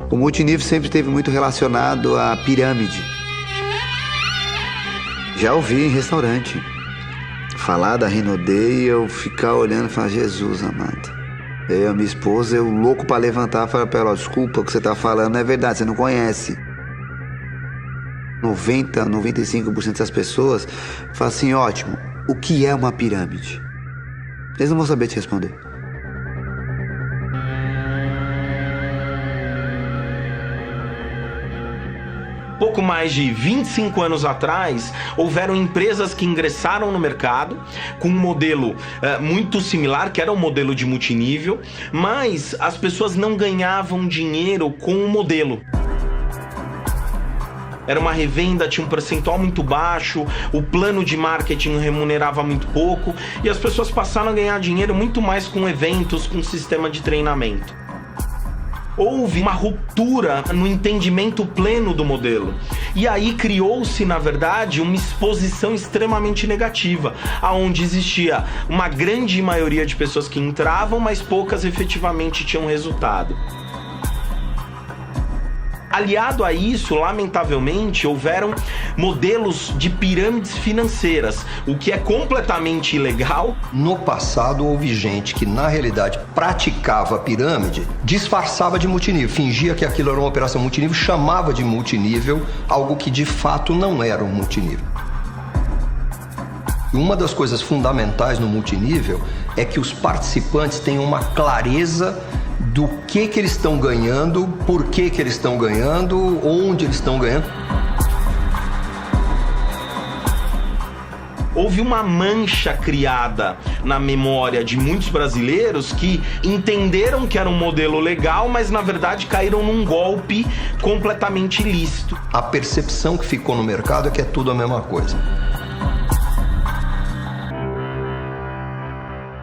O multinível sempre esteve muito relacionado à pirâmide. Já ouvi em restaurante falar da Rinodé e eu ficar olhando e falar, Jesus amado. Eu, minha esposa, eu louco para levantar e falar para ela, desculpa, o que você está falando não é verdade, você não conhece. 95% das pessoas falam assim, ótimo, o que é uma pirâmide? Eles não vão saber te responder. Pouco mais de 25 anos atrás, houveram empresas que ingressaram no mercado com um modelo muito similar, que era o modelo de multinível, mas as pessoas não ganhavam dinheiro com o modelo. Era uma revenda, tinha um percentual muito baixo, o plano de marketing remunerava muito pouco e as pessoas passaram a ganhar dinheiro muito mais com eventos, com sistema de treinamento. Houve uma ruptura no entendimento pleno do modelo. E aí criou-se, na verdade, uma exposição extremamente negativa, onde existia uma grande maioria de pessoas que entravam, mas poucas efetivamente tinham resultado. Aliado a isso, lamentavelmente, houveram modelos de pirâmides financeiras, o que é completamente ilegal. No passado, houve gente que, na realidade, praticava a pirâmide, disfarçava de multinível, fingia que aquilo era uma operação multinível, chamava de multinível, algo que de fato não era um multinível. E uma das coisas fundamentais no multinível é que os participantes tenham uma clareza do que eles estão ganhando, por que eles estão ganhando, onde eles estão ganhando. Houve uma mancha criada na memória de muitos brasileiros que entenderam que era um modelo legal, mas na verdade caíram num golpe completamente ilícito. A percepção que ficou no mercado é que é tudo a mesma coisa.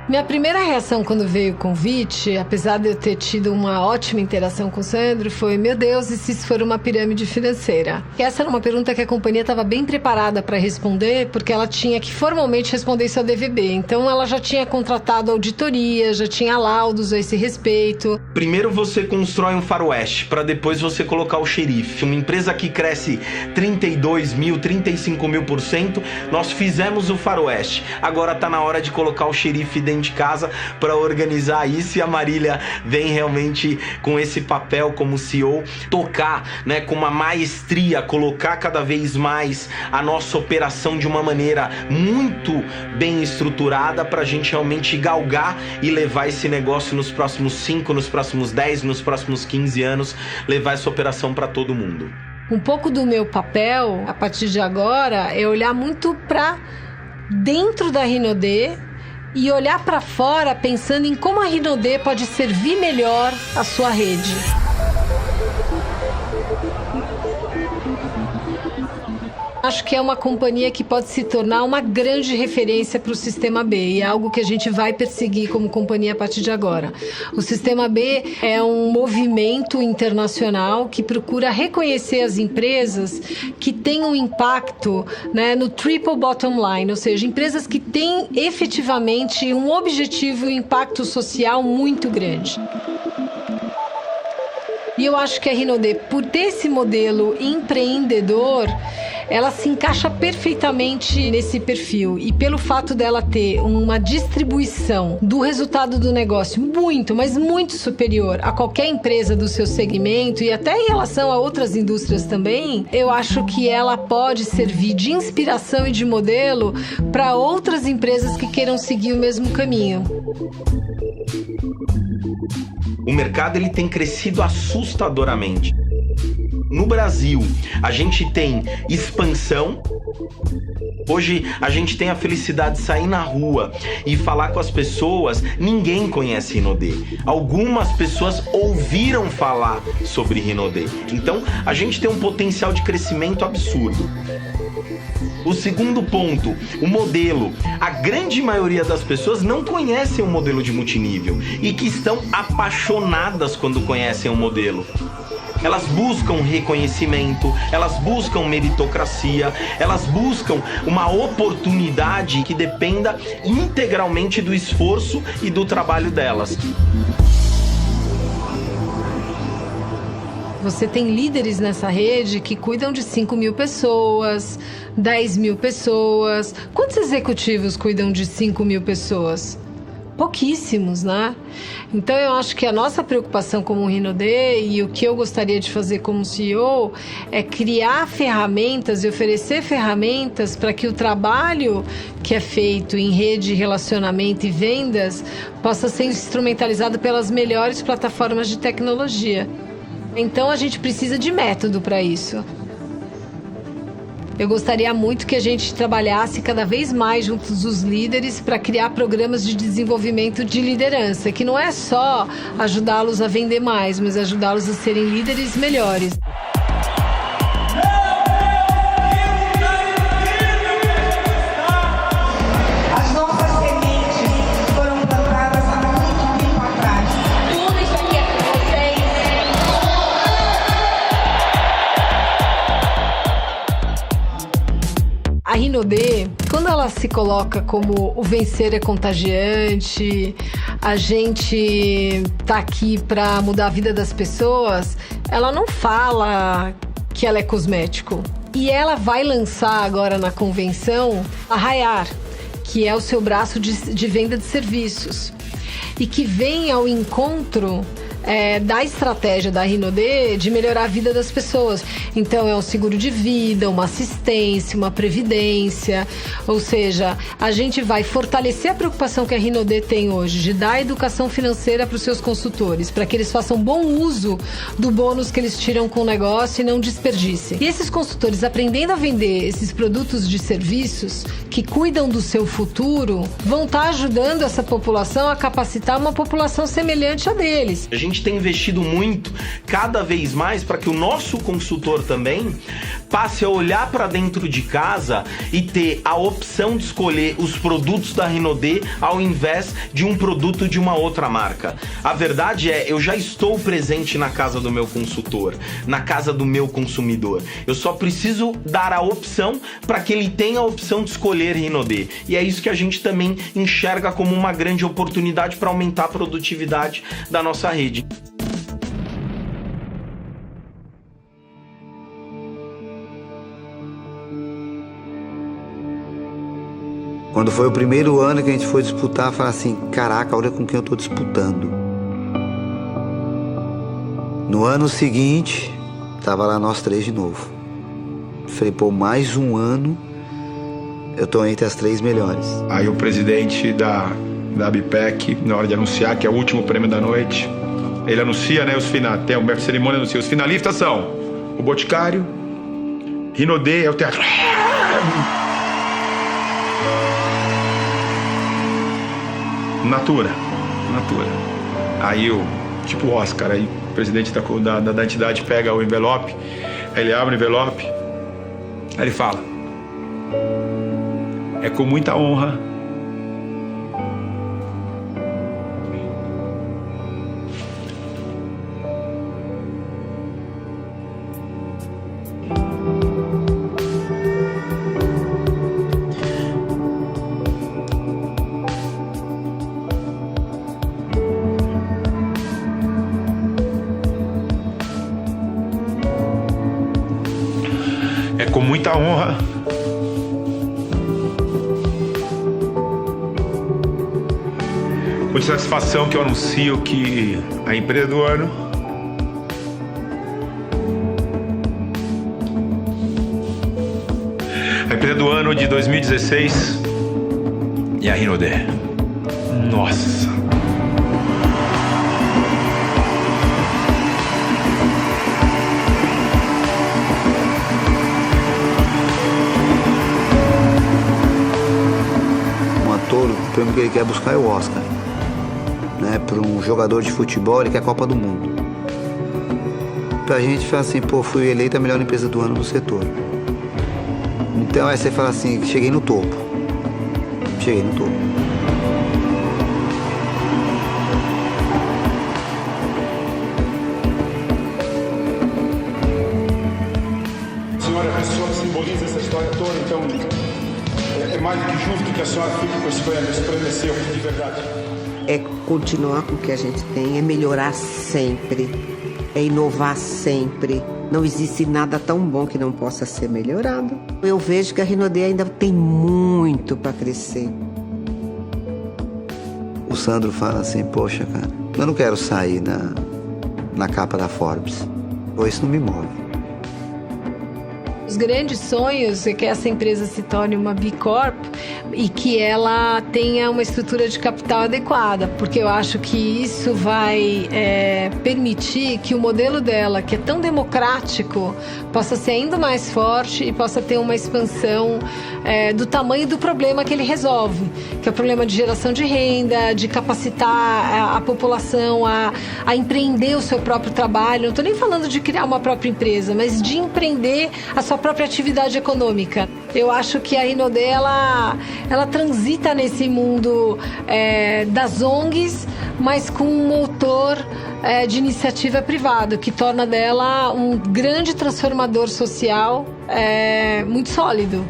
Minha primeira reação quando veio o convite, apesar de eu ter tido uma ótima interação com o Sandro, foi, meu Deus, e se isso for uma pirâmide financeira? Essa era uma pergunta que a companhia estava bem preparada para responder, porque ela tinha que formalmente responder isso ao DVB. Então ela já tinha contratado auditoria, já tinha laudos a esse respeito. Primeiro você constrói um faroeste, para depois você colocar o xerife. Uma empresa que cresce 32 mil, 35 mil%, nós fizemos o faroeste. Agora está na hora de colocar o xerife dentro de casa para organizar isso, e a Marília vem realmente com esse papel como CEO, tocar, né, com uma maestria, colocar cada vez mais a nossa operação de uma maneira muito bem estruturada para a gente realmente galgar e levar esse negócio nos próximos 5, nos próximos 10, nos próximos 15 anos, levar essa operação para todo mundo. Um pouco do meu papel, a partir de agora, é olhar muito para dentro da Rinodé e olhar para fora pensando em como a Rinodé pode servir melhor a sua rede. Acho que é uma companhia que pode se tornar uma grande referência para o Sistema B e é algo que a gente vai perseguir como companhia a partir de agora. O Sistema B é um movimento internacional que procura reconhecer as empresas que têm um impacto, né, no triple bottom line, ou seja, empresas que têm efetivamente um objetivo e um impacto social muito grande. E eu acho que a Rinode, por ter esse modelo empreendedor, ela se encaixa perfeitamente nesse perfil. E pelo fato dela ter uma distribuição do resultado do negócio muito, mas muito superior a qualquer empresa do seu segmento e até em relação a outras indústrias também, eu acho que ela pode servir de inspiração e de modelo para outras empresas que queiram seguir o mesmo caminho. O mercado ele tem crescido assustadoramente. No Brasil, a gente tem expansão. Hoje a gente tem a felicidade de sair na rua e falar com as pessoas. Ninguém conhece Rinode. Algumas pessoas ouviram falar sobre Rinode. Então a gente tem um potencial de crescimento absurdo. O segundo ponto, o modelo. A grande maioria das pessoas não conhecem o modelo de multinível e que estão apaixonadas quando conhecem o modelo. Elas buscam reconhecimento, elas buscam meritocracia, elas buscam uma oportunidade que dependa integralmente do esforço e do trabalho delas. Você tem líderes nessa rede que cuidam de 5.000 pessoas, 10.000 pessoas. Quantos executivos cuidam de 5.000 pessoas? Pouquíssimos, né? Então eu acho que a nossa preocupação como Rinode e o que eu gostaria de fazer como CEO é criar ferramentas e oferecer ferramentas para que o trabalho que é feito em rede, relacionamento e vendas possa ser instrumentalizado pelas melhores plataformas de tecnologia. Então a gente precisa de método para isso. Eu gostaria muito que a gente trabalhasse cada vez mais juntos dos líderes para criar programas de desenvolvimento de liderança, que não é só ajudá-los a vender mais, mas ajudá-los a serem líderes melhores. A Rinode, quando ela se coloca como o vencer é contagiante, a gente tá aqui para mudar a vida das pessoas, ela não fala que ela é cosmético. E ela vai lançar agora na convenção a Rayar, que é o seu braço de venda de serviços. E que vem ao encontro da estratégia da Rinode de melhorar a vida das pessoas. Então é um seguro de vida, uma assistência, uma previdência, ou seja, a gente vai fortalecer a preocupação que a Rinode tem hoje de dar educação financeira para os seus consultores, para que eles façam bom uso do bônus que eles tiram com o negócio e não desperdicem. E esses consultores aprendendo a vender esses produtos de serviços que cuidam do seu futuro, vão estar ajudando essa população a capacitar uma população semelhante a deles. A gente tem investido muito, cada vez mais, para que o nosso consultor também passe a olhar para dentro de casa e ter a opção de escolher os produtos da Rinode ao invés de um produto de uma outra marca. A verdade é, eu já estou presente na casa do meu consultor, na casa do meu consumidor. Eu só preciso dar a opção para que ele tenha a opção de escolher Rinode. E é isso que a gente também enxerga como uma grande oportunidade para aumentar a produtividade da nossa rede. Quando foi o primeiro ano que a gente foi disputar, eu falei assim, caraca, olha com quem eu tô disputando. No ano seguinte, tava lá nós três de novo. Falei, pô, mais um ano, eu tô entre as 3 melhores. Aí o presidente da ABPEC, na hora de anunciar que é o último prêmio da noite, ele anuncia, né, tem o cerimônia anuncia, os finalistas são o Boticário, Rinode, é o teatro. Natura. Aí tipo Oscar, aí o presidente da entidade pega o envelope, aí ele abre o envelope, aí ele fala, É com muita honra. É com muita honra. Com satisfação que eu anuncio que a empresa do ano de 2016 é a Rinodê. Nossa! O prêmio que ele quer buscar é o Oscar, né? Para um jogador de futebol, ele quer a Copa do Mundo. Pra gente fala assim, pô, fui eleita a melhor empresa do ano no setor. Então aí você fala assim, cheguei no topo. Cheguei no topo. A senhora é a pessoa que simboliza essa história toda, então é mais do que justo que a senhora fique com esse prêmio é seu, de verdade. É continuar com o que a gente tem, é melhorar sempre, é inovar sempre. Não existe nada tão bom que não possa ser melhorado. Eu vejo que a Rinodê ainda tem muito para crescer. O Sandro fala assim, poxa, cara, eu não quero sair na capa da Forbes. Ou isso não me move. Os grandes sonhos é que essa empresa se torne uma B Corp e que ela tenha uma estrutura de capital adequada, porque eu acho que isso vai permitir que o modelo dela, que é tão democrático, possa ser ainda mais forte e possa ter uma expansão do tamanho do problema que ele resolve, que é o problema de geração de renda, de capacitar a população a empreender o seu próprio trabalho. Não estou nem falando de criar uma própria empresa, mas de empreender a sua própria atividade econômica. Eu acho que a Rinodê, ela transita nesse mundo das ONGs, mas com um motor de iniciativa privada, que torna dela um grande transformador social muito sólido.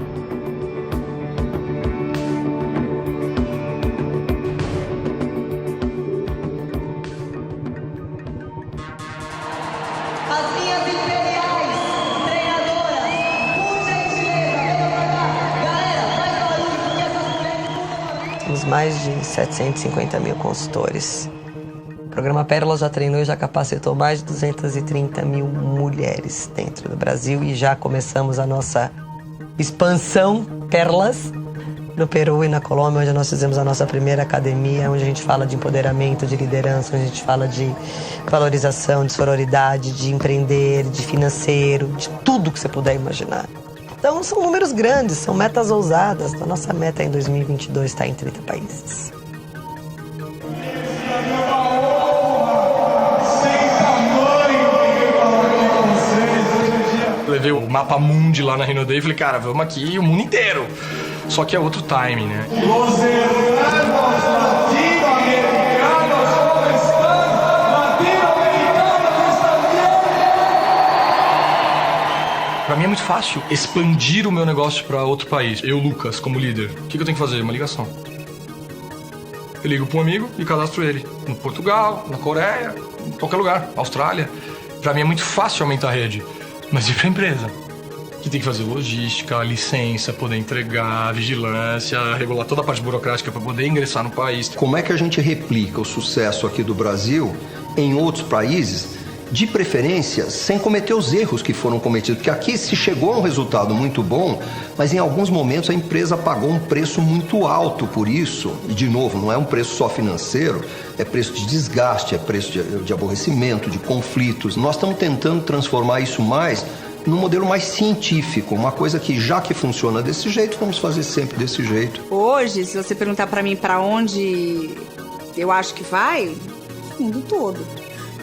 Temos mais de 750 mil consultores. O programa Pérolas já treinou e já capacitou mais de 230 mil mulheres dentro do Brasil e já começamos a nossa expansão Pérolas no Peru e na Colômbia, onde nós fizemos a nossa primeira academia, onde a gente fala de empoderamento, de liderança, onde a gente fala de valorização, de sororidade, de empreender, de financeiro, de tudo que você puder imaginar. Então são números grandes, são metas ousadas. A nossa meta em 2022 está em 30 países. Levei o mapa mundi lá na Rinodê e falei, cara, vamos aqui o mundo inteiro. Só que é outro timing, né? Pra mim é muito fácil expandir o meu negócio pra outro país. Eu, Lucas, como líder, o que eu tenho que fazer? Uma ligação. Eu ligo pra um amigo e cadastro ele. No Portugal, na Coreia, em qualquer lugar, Austrália. Pra mim é muito fácil aumentar a rede. Mas e pra empresa? Que tem que fazer logística, licença, poder entregar, vigilância, regular toda a parte burocrática para poder ingressar no país. Como é que a gente replica o sucesso aqui do Brasil em outros países, de preferência sem cometer os erros que foram cometidos? Porque aqui se chegou a um resultado muito bom, mas em alguns momentos a empresa pagou um preço muito alto por isso. E de novo, não é um preço só financeiro, é preço de desgaste, é preço de aborrecimento, de conflitos. Nós estamos tentando transformar isso mais num modelo mais científico, uma coisa que já que funciona desse jeito, vamos fazer sempre desse jeito. Hoje, se você perguntar para mim para onde eu acho que vai, o mundo todo.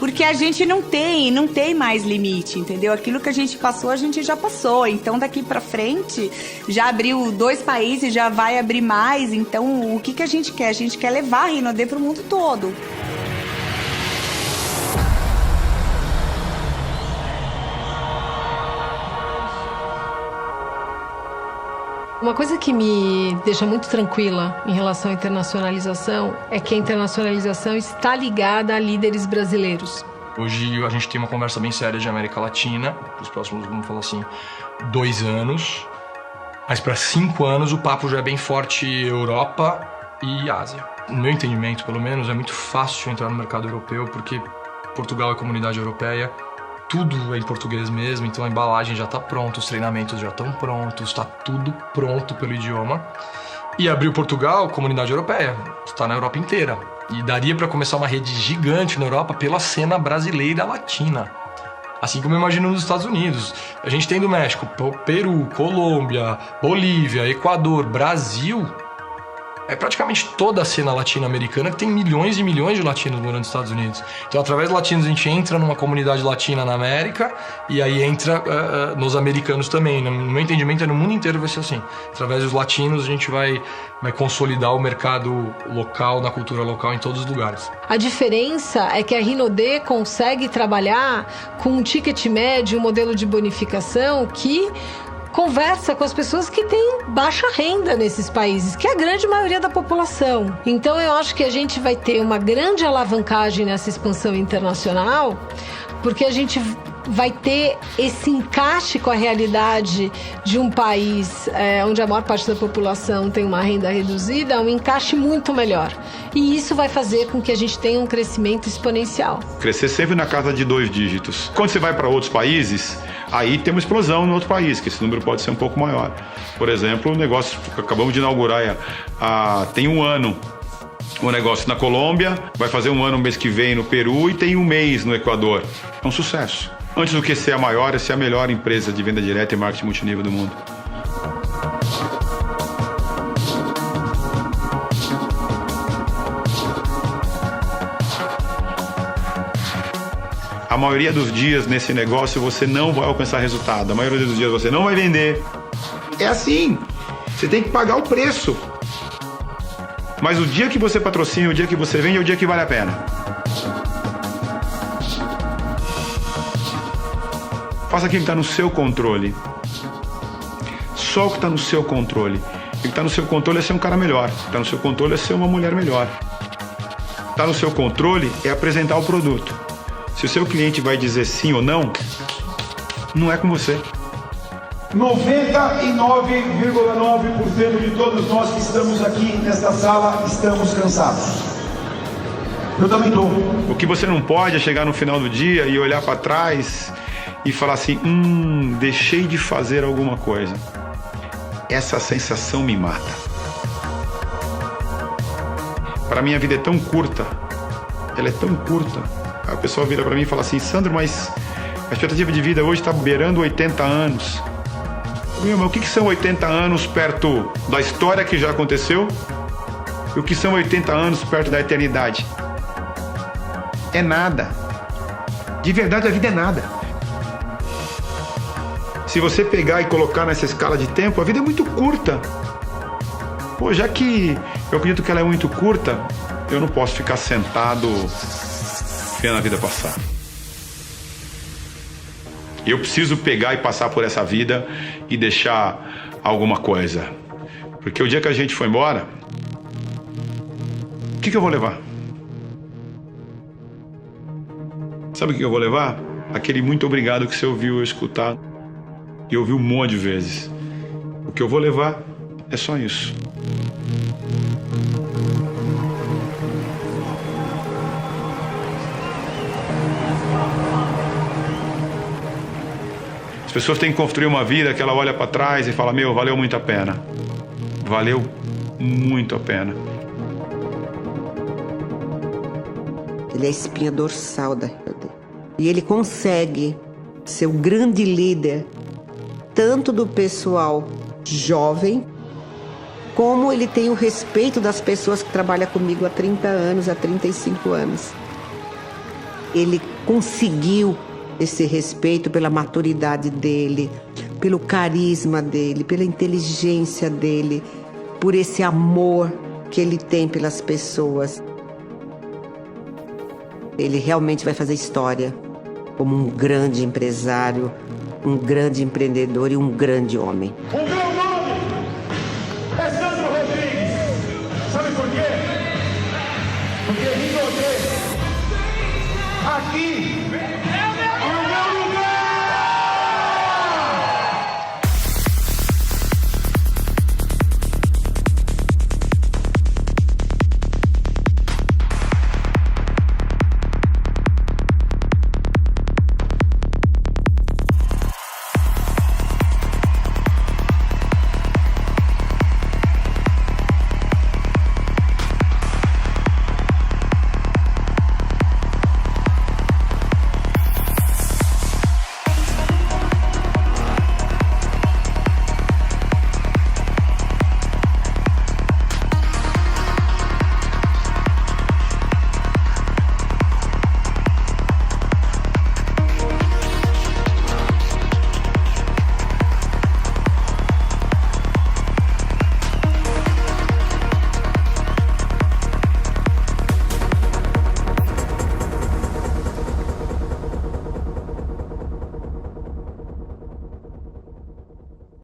Porque a gente não tem mais limite, entendeu? Aquilo que a gente passou, a gente já passou. Então, daqui pra frente, já abriu 2 países, já vai abrir mais. Então, o que a gente quer? A gente quer levar a Rinode pro mundo todo. Uma coisa que me deixa muito tranquila em relação à internacionalização é que a internacionalização está ligada a líderes brasileiros. Hoje a gente tem uma conversa bem séria de América Latina, os próximos, vamos falar assim, 2 anos. Mas para 5 anos o papo já é bem forte Europa e Ásia. No meu entendimento, pelo menos, é muito fácil entrar no mercado europeu porque Portugal é comunidade europeia. Tudo é em português mesmo, então a embalagem já está pronta, os treinamentos já estão prontos, está tudo pronto pelo idioma. E abriu Portugal, comunidade europeia, está na Europa inteira. E daria para começar uma rede gigante na Europa pela cena brasileira latina. Assim como eu imagino nos Estados Unidos. A gente tem do México, Peru, Colômbia, Bolívia, Equador, Brasil. É praticamente toda a cena latino-americana que tem milhões e milhões de latinos morando nos Estados Unidos. Então, através dos latinos, a gente entra numa comunidade latina na América e aí entra nos americanos também. No meu entendimento, no mundo inteiro vai ser assim. Através dos latinos, a gente vai consolidar o mercado local, na cultura local, em todos os lugares. A diferença é que a Rinode consegue trabalhar com um ticket médio, um modelo de bonificação que conversa com as pessoas que têm baixa renda nesses países, que é a grande maioria da população. Então eu acho que a gente vai ter uma grande alavancagem nessa expansão internacional, porque a gente vai ter esse encaixe com a realidade de um país onde a maior parte da população tem uma renda reduzida, um encaixe muito melhor. E isso vai fazer com que a gente tenha um crescimento exponencial. Crescer sempre na casa de 2 dígitos. Quando você vai para outros países, aí tem uma explosão no outro país, que esse número pode ser um pouco maior. Por exemplo, o negócio que acabamos de inaugurar tem 1 ano. O negócio na Colômbia, vai fazer 1 ano no mês que vem no Peru e tem 1 mês no Equador. É um sucesso. Antes do que ser a maior, é ser a melhor empresa de venda direta e marketing multinível do mundo. A maioria dos dias nesse negócio você não vai alcançar resultado. A maioria dos dias você não vai vender. É assim. Você tem que pagar o preço. Mas o dia que você patrocina, o dia que você vende, é o dia que vale a pena. Faça aquilo que está no seu controle. Só o que está no seu controle. O que está no seu controle é ser um cara melhor. O que está no seu controle é ser uma mulher melhor. O que está no seu controle é apresentar o produto. Se o seu cliente vai dizer sim ou não, não é com você. 99,9% de todos nós que estamos aqui nesta sala estamos cansados. Eu também estou. O que você não pode é chegar no final do dia e olhar para trás e falar assim, deixei de fazer alguma coisa. Essa sensação me mata. Para mim a vida é tão curta. Ela é tão curta. A pessoa vira para mim e fala assim, Sandro, mas a expectativa de vida hoje está beirando 80 anos. Mas o que são 80 anos perto da história que já aconteceu? E o que são 80 anos perto da eternidade? É nada. De verdade, a vida é nada. Se você pegar e colocar nessa escala de tempo, a vida é muito curta. Pô, já que eu acredito que ela é muito curta, eu não posso ficar sentado vendo a vida passar. Eu preciso pegar e passar por essa vida e deixar alguma coisa. Porque o dia que a gente for embora, o que eu vou levar? Sabe o que eu vou levar? Aquele muito obrigado que você ouviu eu escutar. E ouviu um monte de vezes. O que eu vou levar é só isso. As pessoas têm que construir uma vida que ela olha para trás e fala, valeu muito a pena. Valeu muito a pena. Ele é a espinha dorsal da Rinode. E ele consegue ser o grande líder, tanto do pessoal jovem, como ele tem o respeito das pessoas que trabalham comigo há 30 anos, há 35 anos. Ele conseguiu esse respeito pela maturidade dele, pelo carisma dele, pela inteligência dele, por esse amor que ele tem pelas pessoas. Ele realmente vai fazer história como um grande empresário, um grande empreendedor e um grande homem. O meu nome é Sandro Rodrigues. Sabe por quê? Porque Rinodê aqui